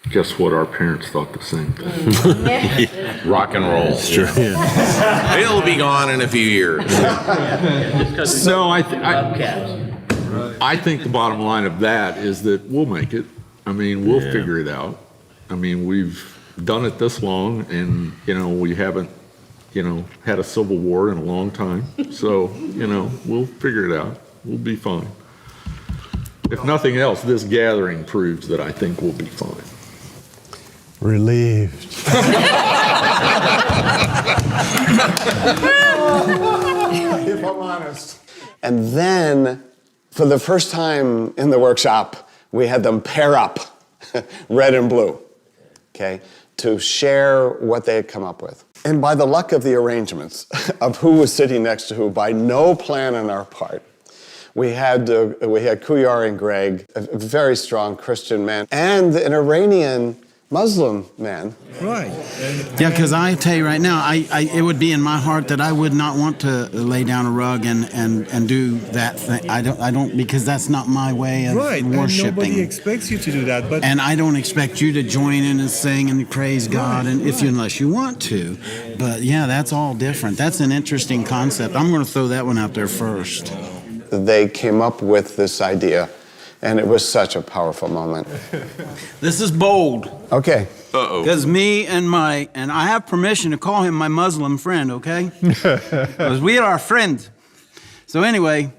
Guess what? Our parents thought the same thing. Rock and roll. It's true. It'll be gone in a few years. No, I think the bottom line of that is that we'll make it. I mean, we'll figure it out. I mean, we've done it this long, and we haven't, had a civil war in a long time. So, we'll figure it out. We'll be fine. If nothing else, this gathering proves that I think we'll be fine. Relieved. If I'm honest. And then, for the first time in the workshop, we had them pair up, red and blue, okay, to share what they had come up with. And by the luck of the arrangements of who was sitting next to who, by no plan on our part, we had Kuyar and Greg, a very strong Christian man, and an Iranian Muslim man. Right. Yeah, because I tell you right now, it would be in my heart that I would not want to lay down a rug and do that thing. I don't because that's not my way of worshiping. And nobody expects you to do that, but and I don't expect you to join in and sing and praise God, and unless you want to. But yeah, that's all different. That's an interesting concept. I'm going to throw that one out there first. They came up with this idea. And it was such a powerful moment. This is bold. Okay. Because and I have permission to call him my Muslim friend, okay? Because we are friends. So anyway,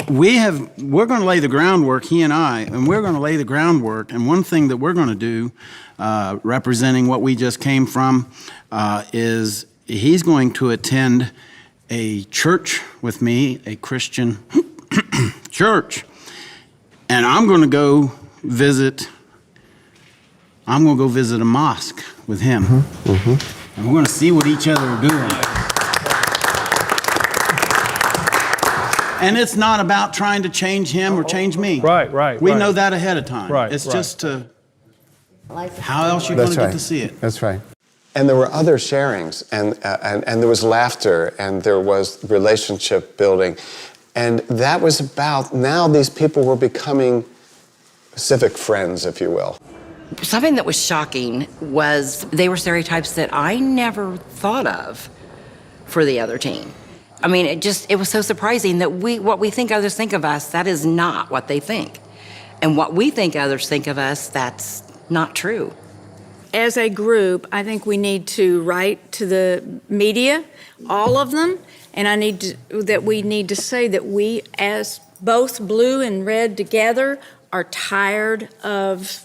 we're going to lay the groundwork, he and I, and we're going to lay the groundwork. And one thing that we're going to do, representing what we just came from, is he's going to attend a church with me, a Christian church. And I'm going to go visit a mosque with him. And we're going to see what each other are doing. And it's not about trying to change him or change me. Right. We know that ahead of time. Right. It's just how else you're going to get to see it. That's right. And there were other sharings, and there was laughter, and there was relationship building. And that was about, now these people were becoming civic friends, if you will. Something that was shocking was they were stereotypes that I never thought of for the other team. I mean, it was so surprising that what we think others think of us, that is not what they think. And what we think others think of us, that's not true. As a group, I think we need to write to the media, all of them, and we need to say that we, as both blue and red together, are tired of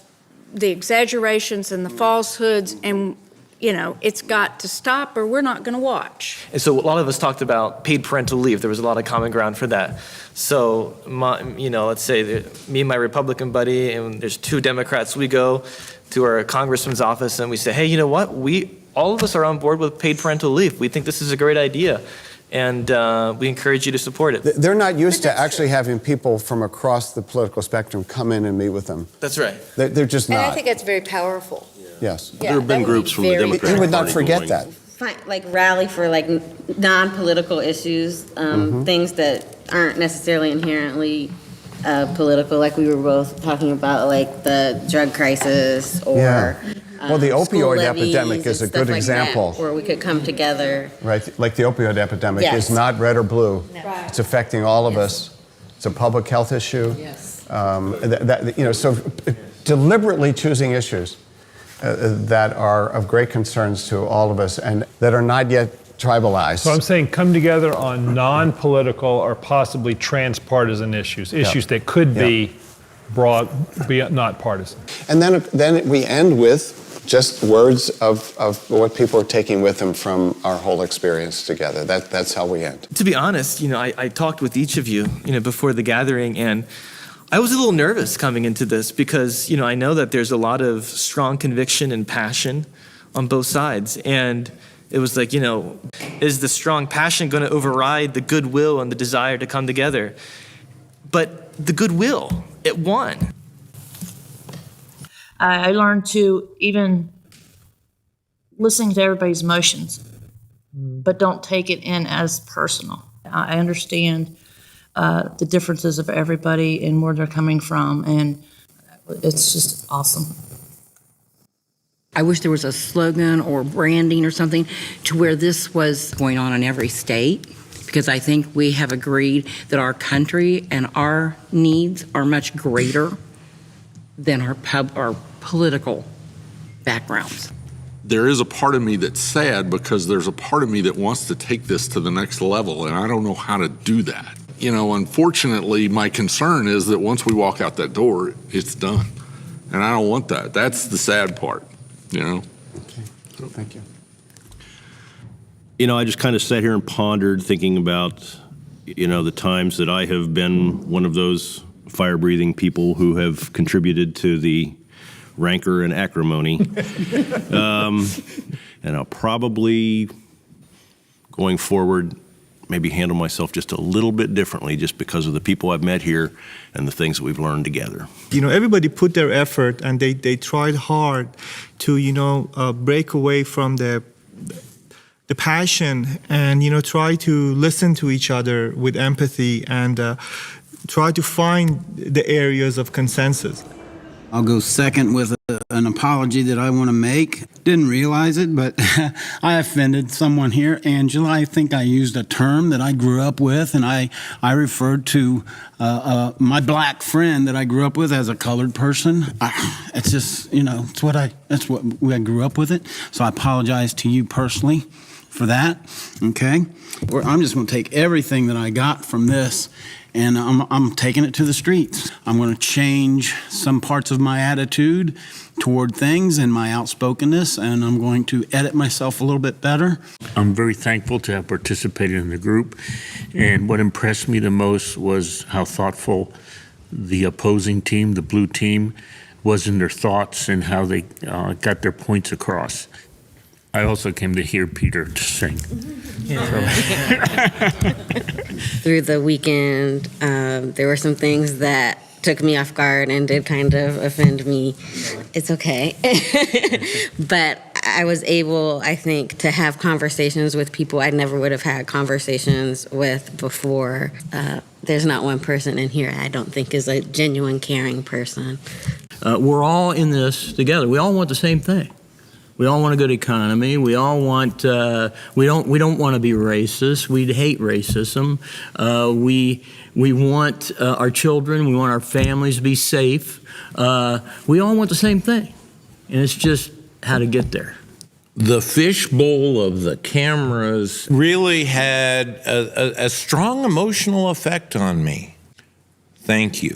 the exaggerations and the falsehoods, and it's got to stop or we're not going to watch. And so a lot of us talked about paid parental leave. There was a lot of common ground for that. So, let's say that me and my Republican buddy, and there's two Democrats, we go to our congressman's office and we say, hey, you know what? All of us are on board with paid parental leave. We think this is a great idea. And we encourage you to support it. They're not used to actually having people from across the political spectrum come in and meet with them. That's right. They're just not. And I think that's very powerful. Yes. Yeah, there have been groups from the Democratic You would not forget that. Like rally for non-political issues, things that aren't necessarily inherently political, like we were both talking about, like the drug crisis or well, the opioid epidemic is a good example. Where we could come together. Right, like the opioid epidemic is not red or blue. No. Right. It's affecting all of us. It's a public health issue. Yes. So deliberately choosing issues that are of great concerns to all of us and that are not yet tribalized. So I'm saying come together on non-political or possibly transpartisan issues that could be broad, be not partisan. And then we end with just words of what people are taking with them from our whole experience together. That's how we end. To be honest, I talked with each of you, before the gathering, and I was a little nervous coming into this because, I know that there's a lot of strong conviction and passion on both sides. And it was like, is the strong passion going to override the goodwill and the desire to come together? But the goodwill, it won. I learned to even listen to everybody's emotions, but don't take it in as personal. I understand the differences of everybody and where they're coming from, and it's just awesome. I wish there was a slogan or branding or something to where this was going on in every state, because I think we have agreed that our country and our needs are much greater than our political backgrounds. There is a part of me that's sad because there's a part of me that wants to take this to the next level, and I don't know how to do that. Unfortunately, my concern is that once we walk out that door, it's done. And I don't want that. That's the sad part, Okay. Thank you. I just kind of sat here and pondered, thinking about, the times that I have been one of those fire-breathing people who have contributed to the rancor and acrimony. And I'll probably, going forward, maybe handle myself just a little bit differently just because of the people I've met here and the things that we've learned together. Everybody put their effort and they tried hard to, break away from the passion and, try to listen to each other with empathy and try to find the areas of consensus. I'll go second with an apology that I want to make. Didn't realize it, but I offended someone here. Angela, I think I used a term that I grew up with, and I referred to my black friend that I grew up with as a colored person. It's just, that's what I grew up with it. So I apologize to you personally for that, okay? I'm just going to take everything that I got from this and I'm taking it to the streets. I'm going to change some parts of my attitude toward things and my outspokenness, and I'm going to edit myself a little bit better. I'm very thankful to have participated in the group, and what impressed me the most was how thoughtful the opposing team, the blue team, was in their thoughts and how they got their points across. I also came to hear Peter sing. Through the weekend, there were some things that took me off guard and did kind of offend me. It's okay. But I was able, I think, to have conversations with people I never would have had conversations with before. There's not one person in here I don't think is a genuine caring person. We're all in this together. We all want the same thing. We all want a good economy. We all want. We don't want to be racist. We hate racism. We want our children. We want our families to be safe. We all want the same thing, and it's just how to get there. The fishbowl of the cameras really had a strong emotional effect on me. Thank you.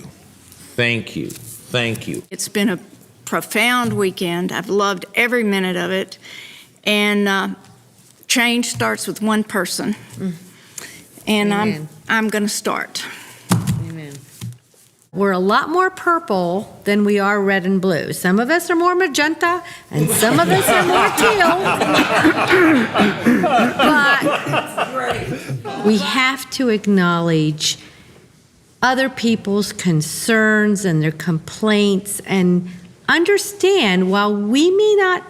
Thank you. Thank you. It's been a profound weekend. I've loved every minute of it. And change starts with one person. And Amen. I'm going to start. Amen. We're a lot more purple than we are red and blue. Some of us are more magenta, and some of us are more teal. But we have to acknowledge other people's concerns and their complaints and understand while we may not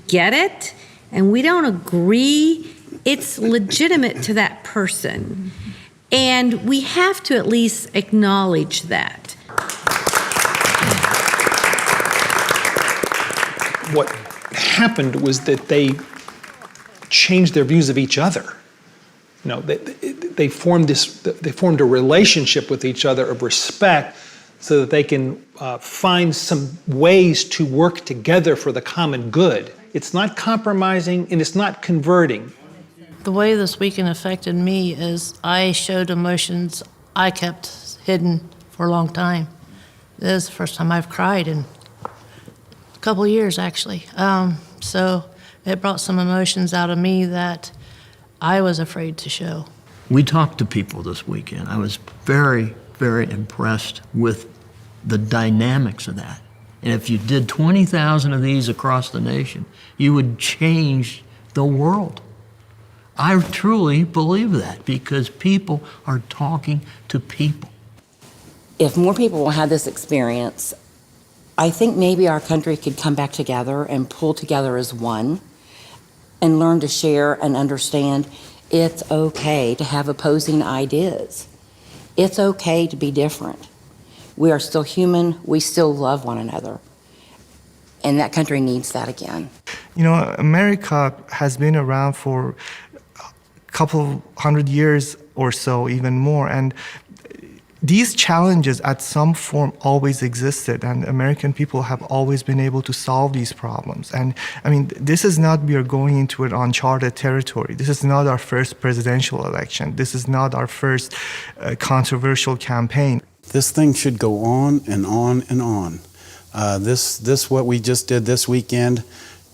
get it and we don't agree, it's legitimate to that person. And we have to at least acknowledge that. What happened was that they changed their views of each other. They formed a relationship with each other of respect so that they can find some ways to work together for the common good. It's not compromising and it's not converting. The way this weekend affected me is I showed emotions I kept hidden for a long time. This is the first time I've cried in a couple of years, actually. So it brought some emotions out of me that I was afraid to show. We talked to people this weekend. I was very, very impressed with the dynamics of that. And if you did 20,000 of these across the nation, you would change the world. I truly believe that because people are talking to people. If more people will have this experience, I think maybe our country could come back together and pull together as one and learn to share and understand it's okay to have opposing ideas. It's okay to be different. We are still human. We still love one another. And that country needs that again. You know, America has been around for a couple hundred years or so, even more. And these challenges at some form always existed, and American people have always been able to solve these problems. And I mean, this is not, we are going into an uncharted territory. This is not our first presidential election. This is not our first controversial campaign. This thing should go on and on and on. This what we just did this weekend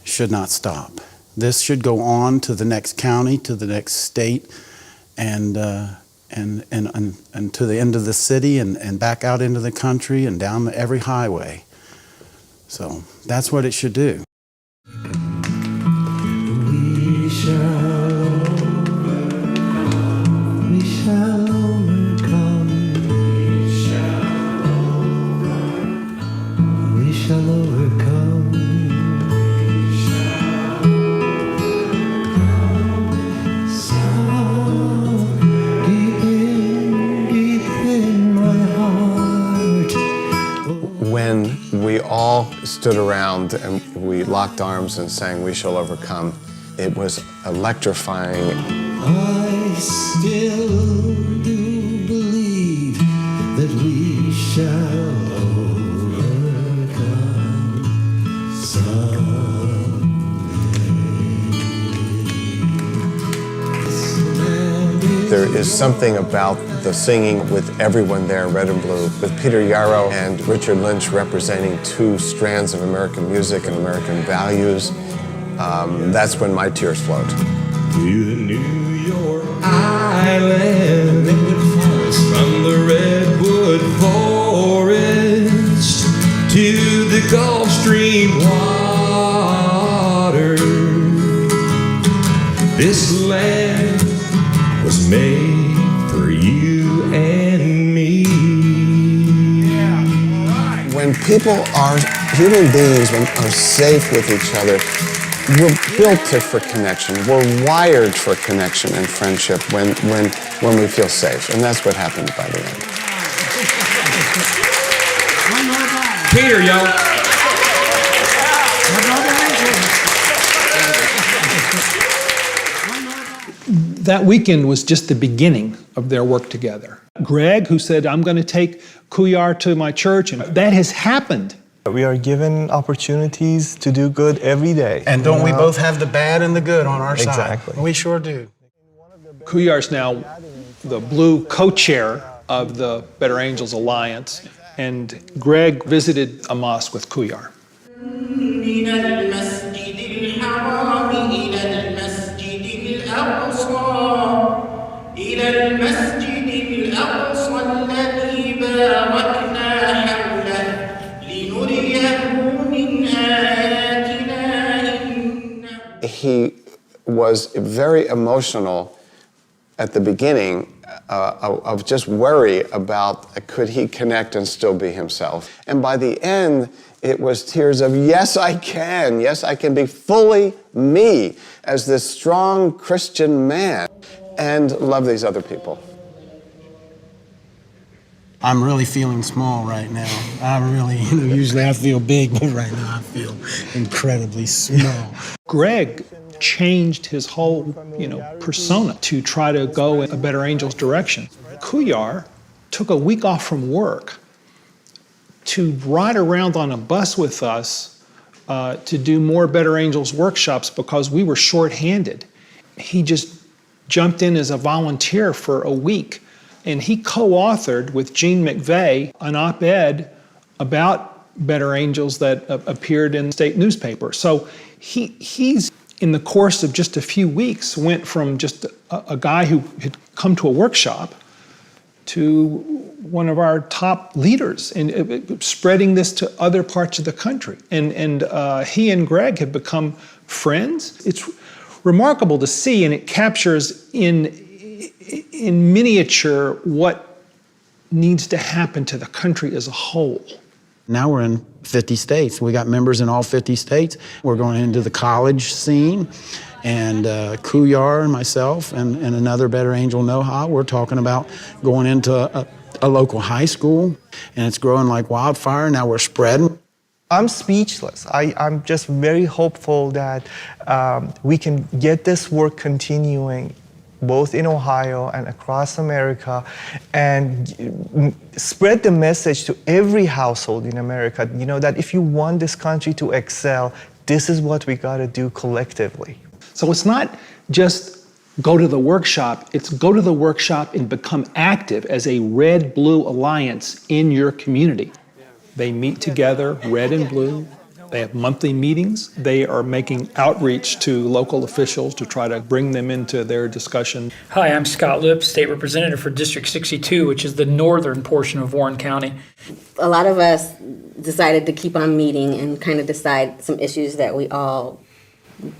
should not stop. This should go on to the next county, to the next state, and to the end of the city and back out into the country and down every highway. So that's what it should do. We shall overcome. We shall overcome. We shall overcome. So deep in my heart. When we all stood around and we locked arms and sang "We Shall Overcome," it was electrifying. I still do believe that we shall overcome someday. There is something about the singing with everyone there in red and blue, with Peter Yarrow and Richard Lynch representing two strands of American music and American values. That's when my tears flowed. To New York Island, from the redwood forest to the Gulf Stream water, this land was made for you and me. When people are, human beings are safe with each other, we're built for connection. We're wired for connection and friendship when we feel safe. And that's what happened by the end. Peter, y'all. That weekend was just the beginning of their work together. Greg, who said, I'm going to take Kuyar to my church, and that has happened. We are given opportunities to do good every day. And don't we both have the bad and the good on our side? Exactly. We sure do. Kuyar's now the blue co-chair of the Better Angels Alliance, and Greg visited a mosque with Kuyar. He was very emotional at the beginning of just worry about could he connect and still be himself. And by the end, it was tears of, yes, I can. Yes, I can be fully me as this strong Christian man and love these other people. I'm really feeling small right now. I really, usually I feel big, but right now I feel incredibly small. Greg changed his whole, persona to try to go in a Better Angels direction. Kuyar took a week off from work to ride around on a bus with us to do more Better Angels workshops because we were short-handed. He just jumped in as a volunteer for a week, and he co-authored with Gene McVeigh an op-ed about Better Angels that appeared in the state newspaper. So he's, in the course of just a few weeks, went from just a guy who had come to a workshop to one of our top leaders in spreading this to other parts of the country. And he and Greg have become friends. It's remarkable to see, and it captures in miniature what needs to happen to the country as a whole. Now we're in 50 states. We got members in all 50 states. We're going into the college scene, and Kuyar and myself and another Better Angel, Noha, we're talking about going into a local high school, and it's growing like wildfire. Now we're spreading. I'm speechless. I'm just very hopeful that we can get this work continuing both in Ohio and across America, and spread the message to every household in America, you know, that if you want this country to excel, this is what we got to do collectively. So it's not just go to the workshop, it's go to the workshop and become active as a red-blue alliance in your community. They meet together, red and blue. They have monthly meetings. They are making outreach to local officials to try to bring them into their discussion. Hi, I'm Scott Lips, State Representative for District 62, which is the northern portion of Warren County. A lot of us decided to keep on meeting and kind of decide some issues that we all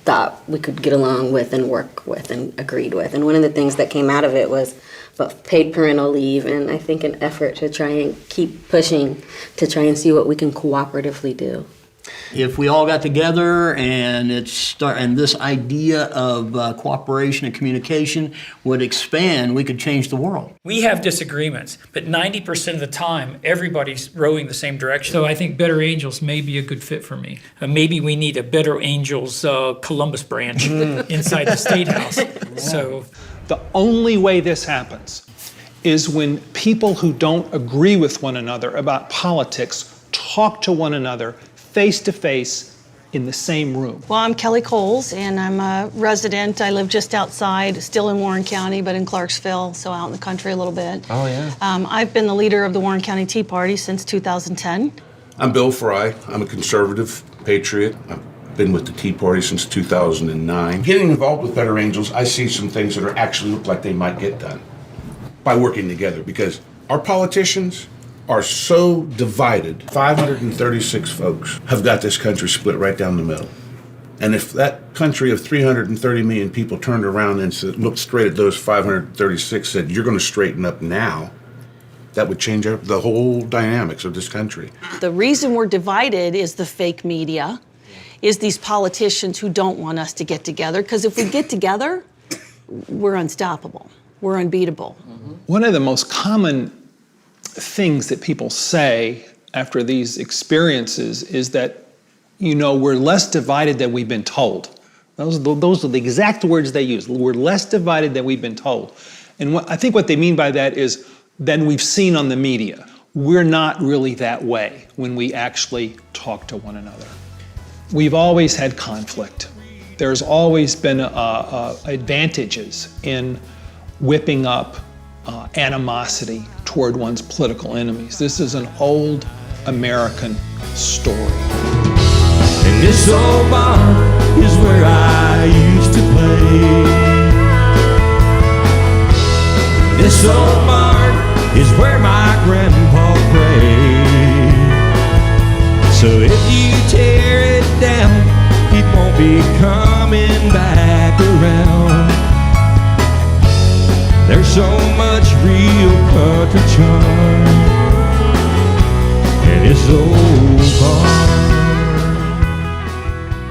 thought we could get along with and work with and agreed with. And one of the things that came out of it was about paid parental leave, and I think an effort to try and keep pushing to try and see what we can cooperatively do. If we all got together and and this idea of cooperation and communication would expand, we could change the world. We have disagreements, but 90% of the time, everybody's rowing the same direction. So I think Better Angels may be a good fit for me. Maybe we need a Better Angels Columbus branch inside the State House. So the only way this happens is when people who don't agree with one another about politics talk to one another face to face in the same room. Well, I'm Kelly Coles, and I'm a resident. I live just outside, still in Warren County, but in Clarksville, so out in the country a little bit. Oh, yeah. I've been the leader of the Warren County Tea Party since 2010. I'm Bill Fry. I'm a conservative patriot. I've been with the Tea Party since 2009. Getting involved with Better Angels, I see some things that are actually look like they might get done by working together, because our politicians are so divided. 536 folks have got this country split right down the middle. And if that country of 330 million people turned around and said, looked straight at those 536, said, you're going to straighten up now, that would change the whole dynamics of this country. The reason we're divided is the fake media, is these politicians who don't want us to get together, because if we get together, we're unstoppable, we're unbeatable. One of the most common things that people say after these experiences is that, you know, we're less divided than we've been told. Those are the exact words they use. We're less divided than we've been told. And I think what they mean by that is than we've seen on the media. We're not really that way when we actually talk to one another. We've always had conflict. There's always been advantages in whipping up animosity toward one's political enemies. This is an old American story. And this old bar is where I used to play. This old bar is where my grandpa prayed. So if you tear it down, it won't be coming back around. There's so much real country charm in this old bar.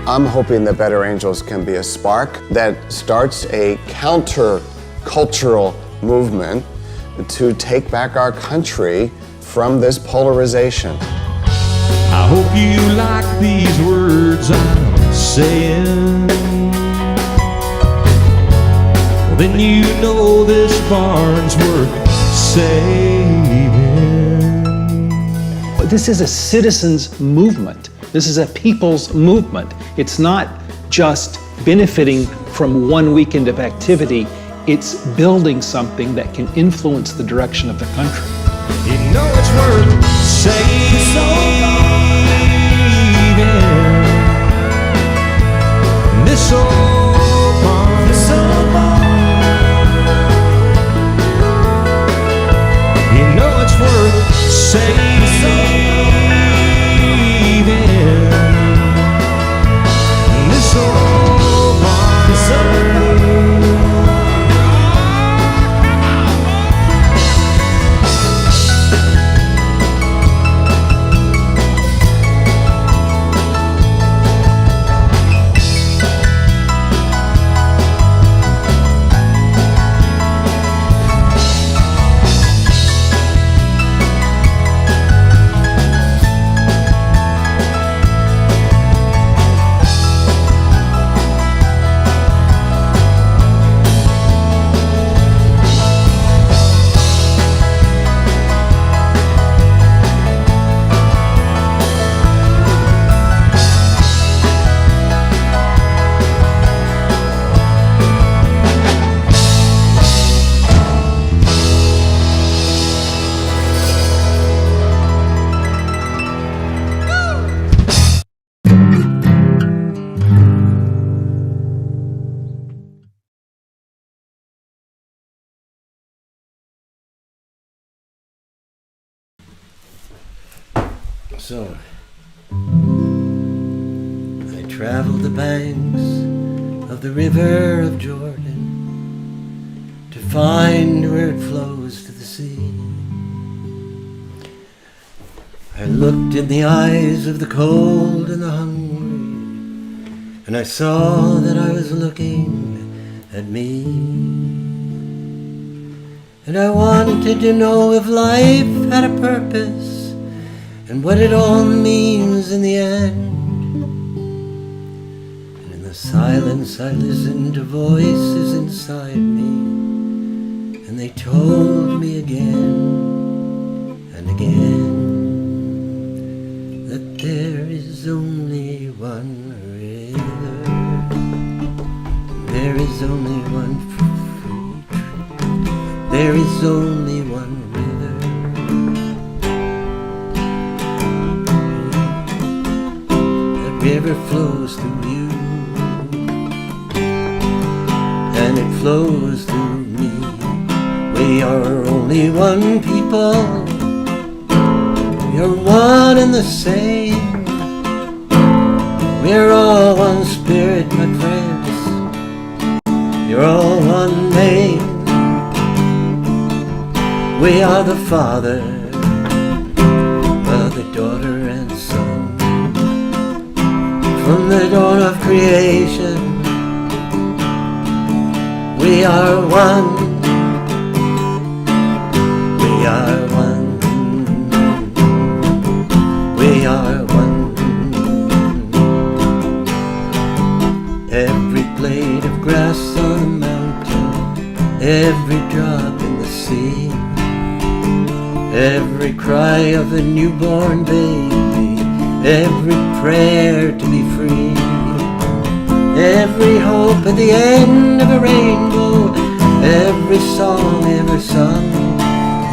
I'm hoping that Better Angels can be a spark that starts a counter-cultural movement to take back our country from this polarization. I hope you like these words I'm saying. Then you know this barn's worth saving. This is a citizens' movement. This is a people's movement. It's not just benefiting from one weekend of activity. It's building something that can influence the direction of the country. You know it's worth this old barn. You know it's worth saving. This old barn. So, I traveled the banks of the river of Jordan to find where it flows to the sea. I looked in the eyes of the cold and the hungry, and I saw that I was looking at me. And I wanted to know if life had a purpose and what it all means in the end. And in the silence I listened to voices inside me, and they told me again and again that there is only one river, there is only one fruit, there is only one river. River flows through you, and it flows through me. We are only one people, we are one and the same. We're all one spirit, my friends, you're all one name. We are the Father, the daughter and Son. From the dawn of creation, we are one. We are one. We are one. Every blade of grass on the mountain, every drop in the sea, every cry of a newborn baby, every prayer to be free, every hope at the end of a rainbow, every song ever sung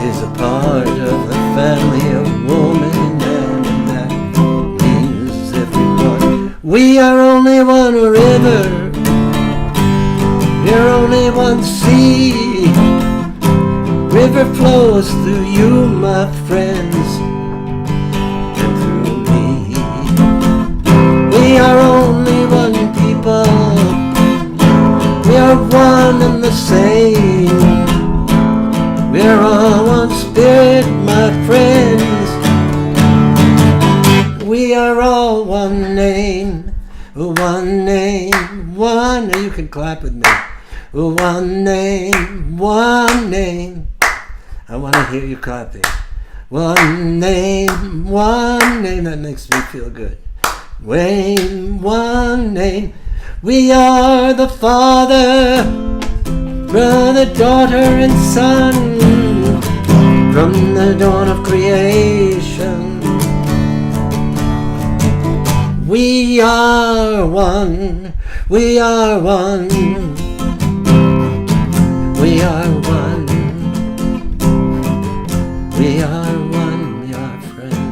is a part of the family of woman and man, and that means everyone. We are only one river, we're only one sea. River flows through you, my friends, and through me. We are only one people, we are one and the same. We're all one spirit, my friends. We are all one name, one name, one. You can clap with me. One name, one name. I want to hear you clapping. One name, that makes me feel good. One name. We are the Father, brother, daughter, and Son. From the dawn of creation, we are one. We are one. We are one. We are one. We are friends.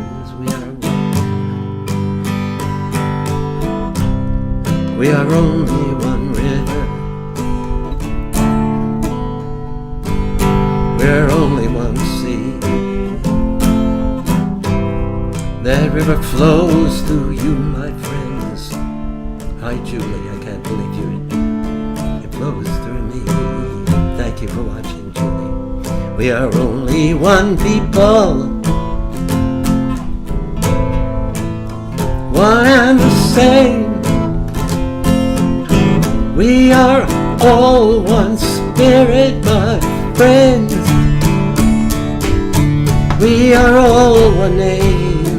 are only one river. We're only one sea. That river flows through you, my friends. Hi, Julie, I can't believe you. It flows through me. Thank you for watching, Julie. We are only one people, one and the same. We are all one spirit, my friends. We are all one name.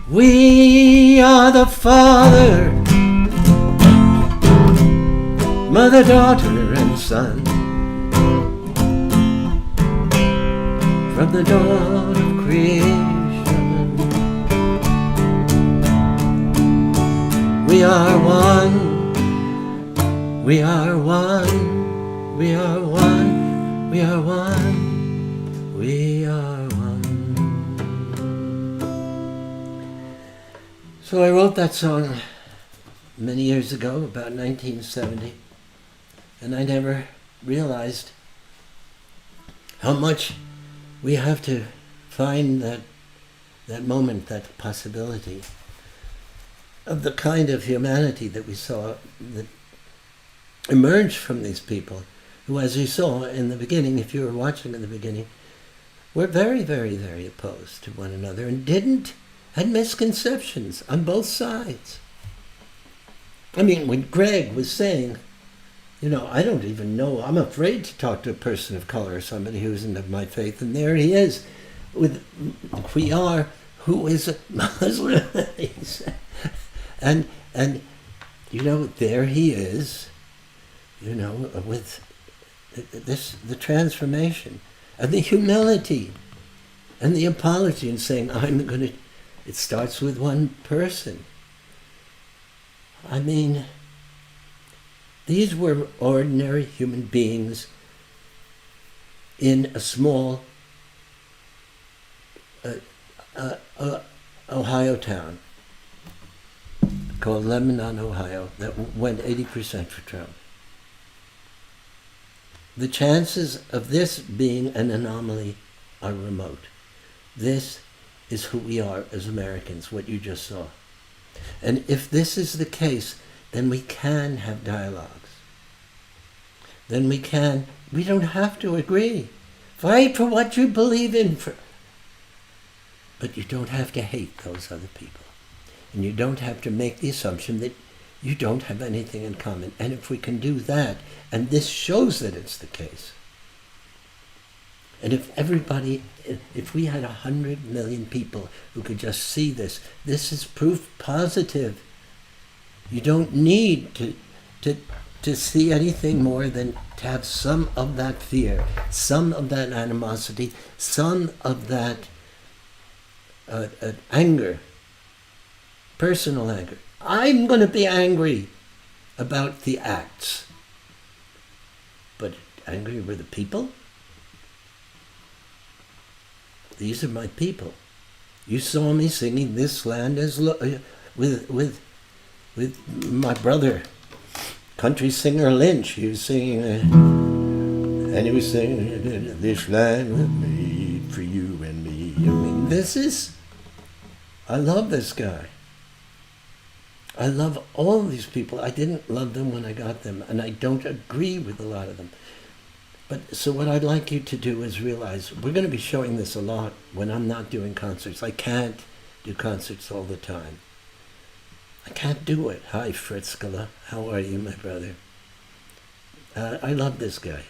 We are the Father, Mother, daughter, and son. From the dawn of creation, we are one. We are one. We are one. We are one. We are one. So I wrote that song many years ago, about 1970, and I never realized how much we have to find that moment, that possibility of the kind of humanity that we saw that emerged from these people who, as you saw in the beginning, if you were watching in the beginning, were very, very, very opposed to one another and had misconceptions on both sides. I mean, when Greg was saying, I don't even know, I'm afraid to talk to a person of color or somebody who isn't of my faith, and there he is with Quyar, who is a Muslim. and there he is, with the transformation and the humility and the apology and saying, it starts with one person. I mean, these were ordinary human beings in a small Ohio town called Lebanon, Ohio, that went 80% for Trump. The chances of this being an anomaly are remote. This is who we are as Americans, what you just saw. And if this is the case, then we can have dialogues. Then we don't have to agree. Fight for what you believe in. But you don't have to hate those other people. And you don't have to make the assumption that you don't have anything in common. And if we can do that, and this shows that it's the case, and if we had 100 million people who could just see this is proof positive. You don't need to see anything more than to have some of that fear, some of that animosity, some of that anger, personal anger. I'm going to be angry about the acts, but angry with the people? These are my people. You saw me singing "This Land Is with my brother, country singer Lynch. He was singing, and he was singing, "This land was made for you and me." I mean, I love this guy. I love all these people. I didn't love them when I got them, and I don't agree with a lot of them. But so what I'd like you to do is realize we're going to be showing this a lot when I'm not doing concerts. I can't do concerts all the time. I can't do it. Hi, Fritzkala. How are you, my brother? I love this guy.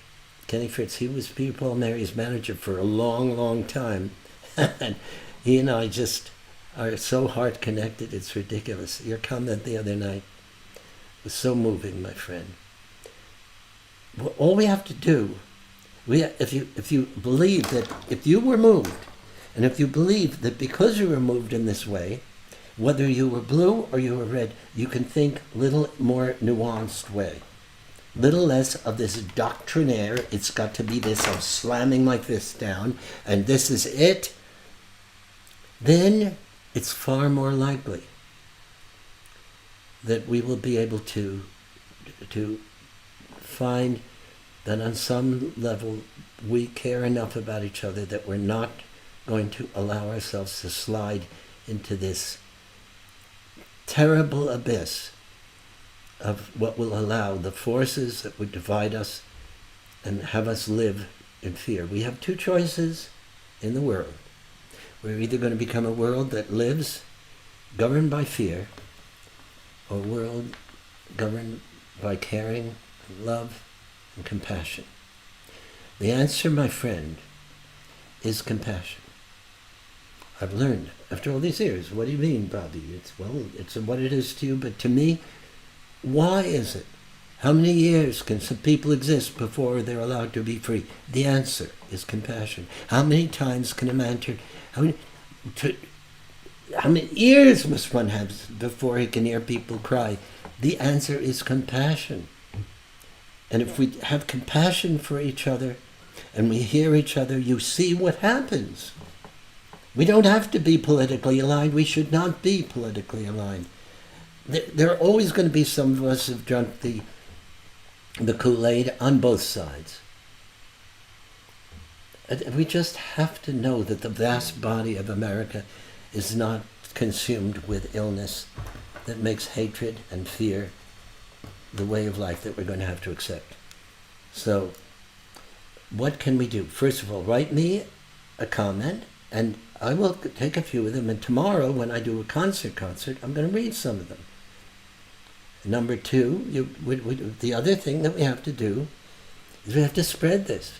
Kenny Fritz. He was Peter Paul Mary's manager for a long, long time. And he and I just are so heart connected. It's ridiculous. Your comment the other night was so moving, my friend. All we have to do, if you believe that if you were moved, and if you believe that because you were moved in this way, whether you were blue or you were red, you can think a little more nuanced way. Little less of this doctrinaire, it's got to be this, I'm slamming like this down, and this is it, then it's far more likely that we will be able to find that on some level we care enough about each other that we're not going to allow ourselves to slide into this terrible abyss of what will allow the forces that would divide us and have us live in fear. We have two choices in the world. We're either going to become a world that lives governed by fear, or a world governed by caring, and love, and compassion. The answer, my friend, is compassion. I've learned after all these years. What do you mean, Bobby? It's what it is to you, but to me, why is it? How many years can some people exist before they're allowed to be free? The answer is compassion. How many times can a man turn? How many ears must one have before he can hear people cry? The answer is compassion. And if we have compassion for each other and we hear each other, you see what happens. We don't have to be politically aligned. We should not be politically aligned. There are always going to be some of us who've drunk the Kool-Aid on both sides. We just have to know that the vast body of America is not consumed with illness that makes hatred and fear the way of life that we're going to have to accept. So, what can we do? First of all, write me a comment, and I will take a few of them, and tomorrow when I do a concert, I'm going to read some of them. Number two, the other thing that we have to do is we have to spread this.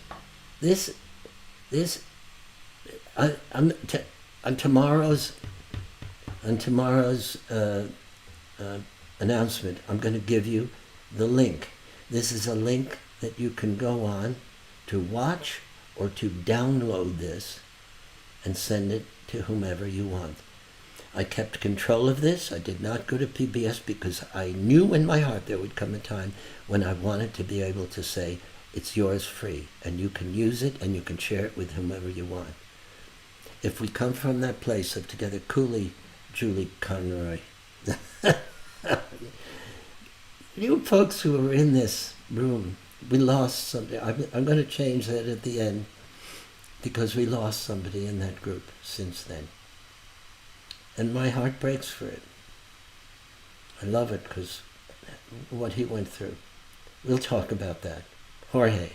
On tomorrow's announcement, I'm going to give you the link. This is a link that you can go on to watch or to download this and send it to whomever you want. I kept control of this. I did not go to PBS because I knew in my heart there would come a time when I wanted to be able to say, it's yours free, and you can use it and you can share it with whomever you want. If we come from that place of together, Cooley, Julie Conroy, you folks who are in this room, we lost somebody. I'm going to change that at the end because we lost somebody in that group since then. And my heart breaks for it. I love it because what he went through. We'll talk about that. Jorge.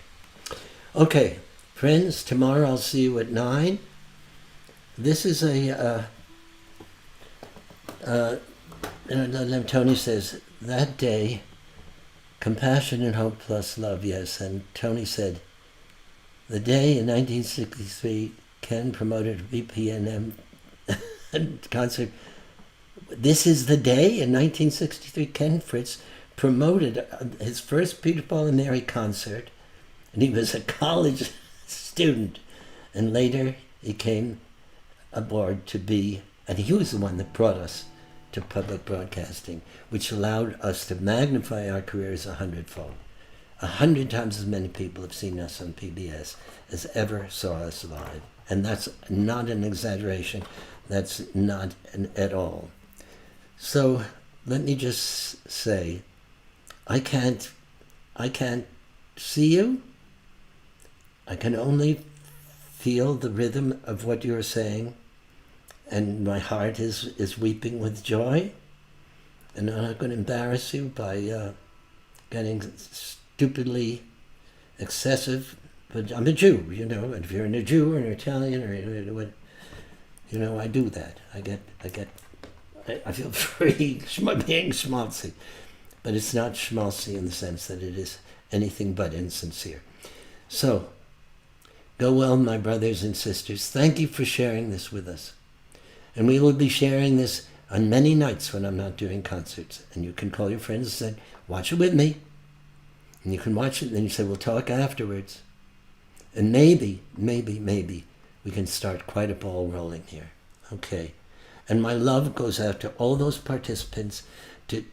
Okay, friends, tomorrow I'll see you at 9. This is Tony says, that day, compassion and hope plus love, yes. And Tony said, the day in 1963, Ken promoted a BPNM concert. This is the day in 1963 Ken Fritz promoted his first Peter, Paul and Mary concert, and he was a college student, and later he came aboard to be, and he was the one that brought us to public broadcasting, which allowed us to magnify our careers 100-fold. 100 times as many people have seen us on PBS as ever saw us live. And that's not an exaggeration. That's not at all. So let me just say, I can't see you. I can only feel the rhythm of what you're saying, and my heart is weeping with joy. And I'm not going to embarrass you by getting stupidly excessive. But I'm a Jew, you know, and if you're a Jew or an Italian or you know, I do that. I feel free being schmaltzy. But it's not schmaltzy in the sense that it is anything but insincere. So, go well, my brothers and sisters. Thank you for sharing this with us. And we will be sharing this on many nights when I'm not doing concerts. And you can call your friends and say, watch it with me. And you can watch it, and then you say, we'll talk afterwards. And maybe we can start quite a ball rolling here. Okay. And my love goes out to all those participants, to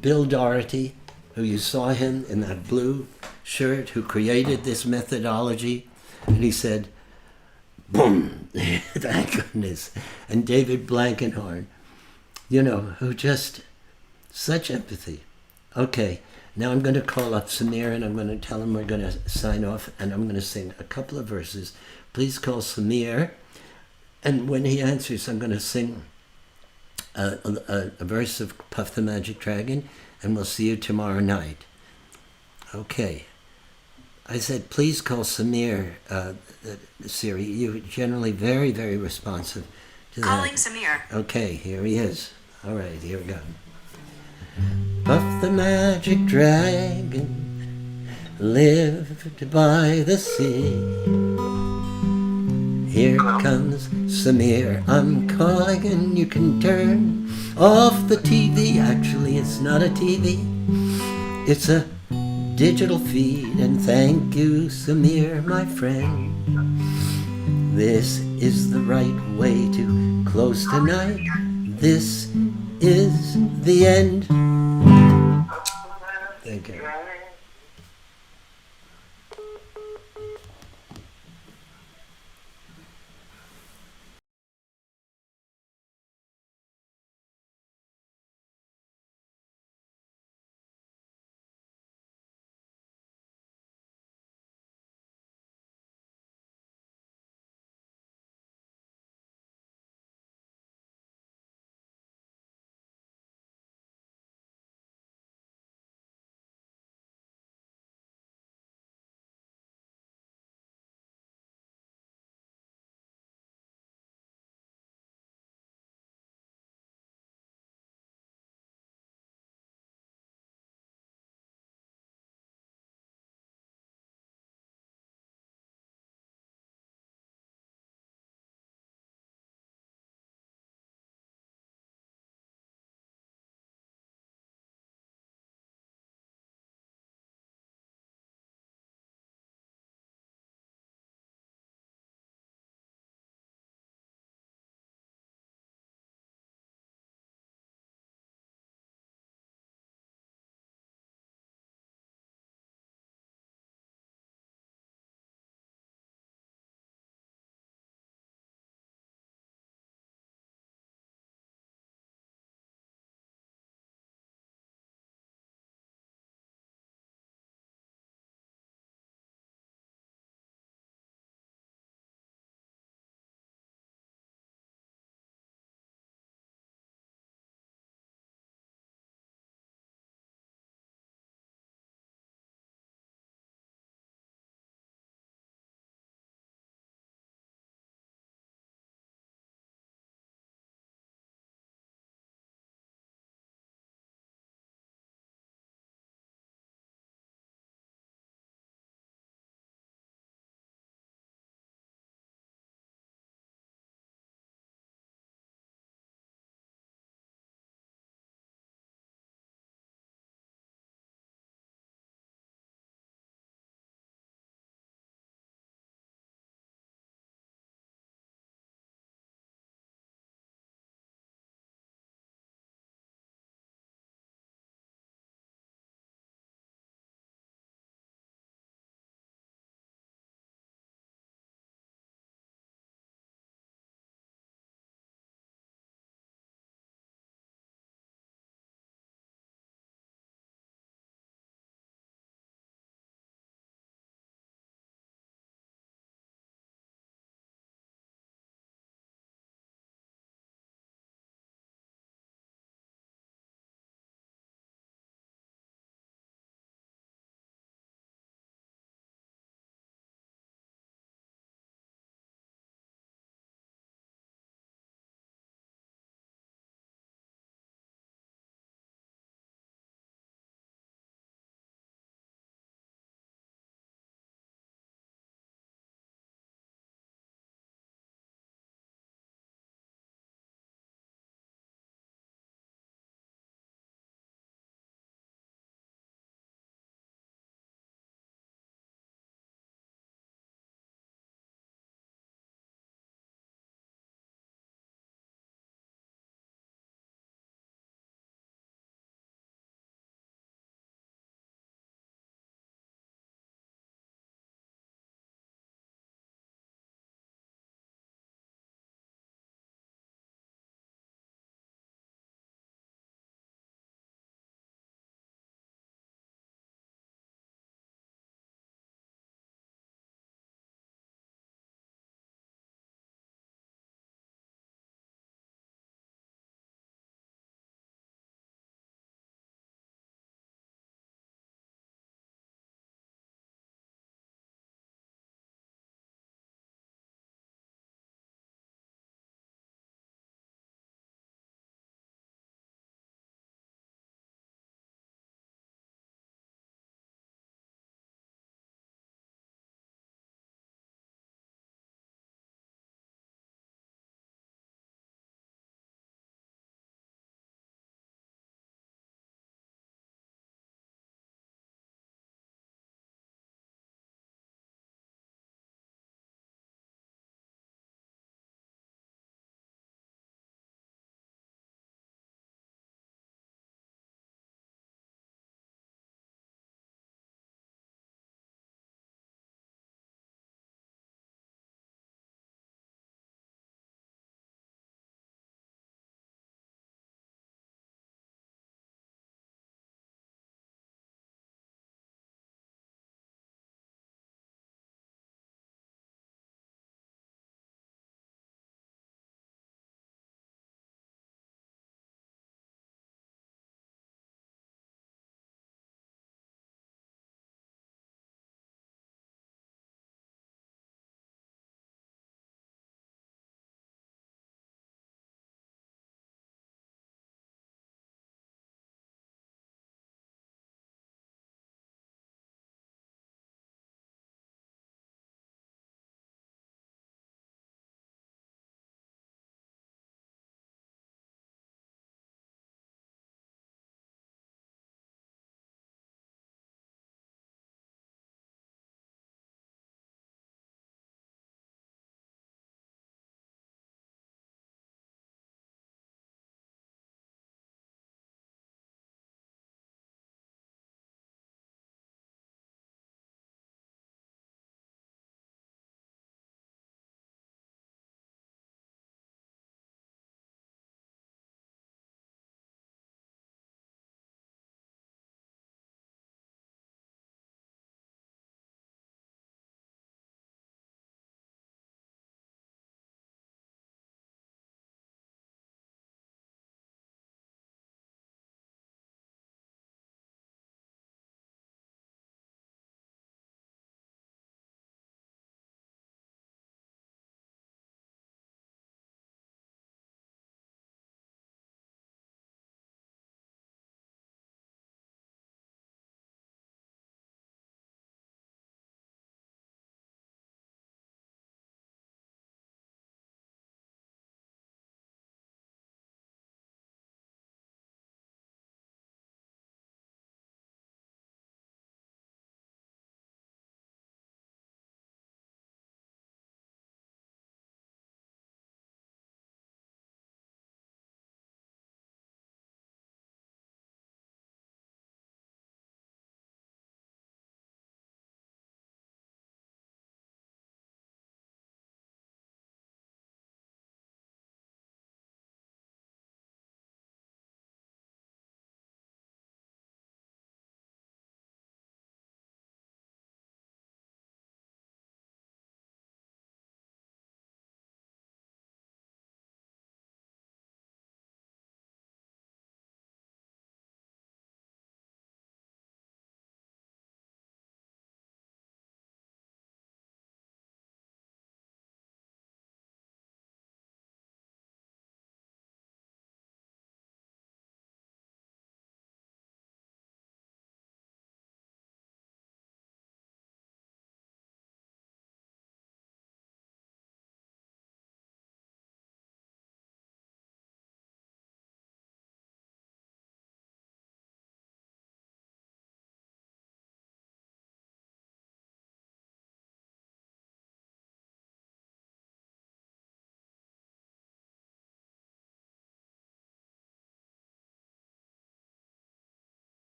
Bill Doherty, who you saw him in that blue shirt, who created this methodology. And he said, boom, thank goodness. And David Blankenhorn. who just, such empathy. Okay, now I'm going to call up Samir and I'm going to tell him we're going to sign off and I'm going to sing a couple of verses. Please call Samir. And when he answers, I'm going to sing a verse of Puff the Magic Dragon, and we'll see you tomorrow night. Okay. I said, please call Samir, Siri. You're generally very, very responsive to that. Calling Samir. Okay, here he is. All right, here we go. Puff the Magic Dragon lived by the sea. Here comes Samir, I'm calling and you can turn off the TV. Actually, it's not a TV, it's a digital feed. And thank you, Samir, my friend. This is the right way to close tonight. This is the end. Thank you.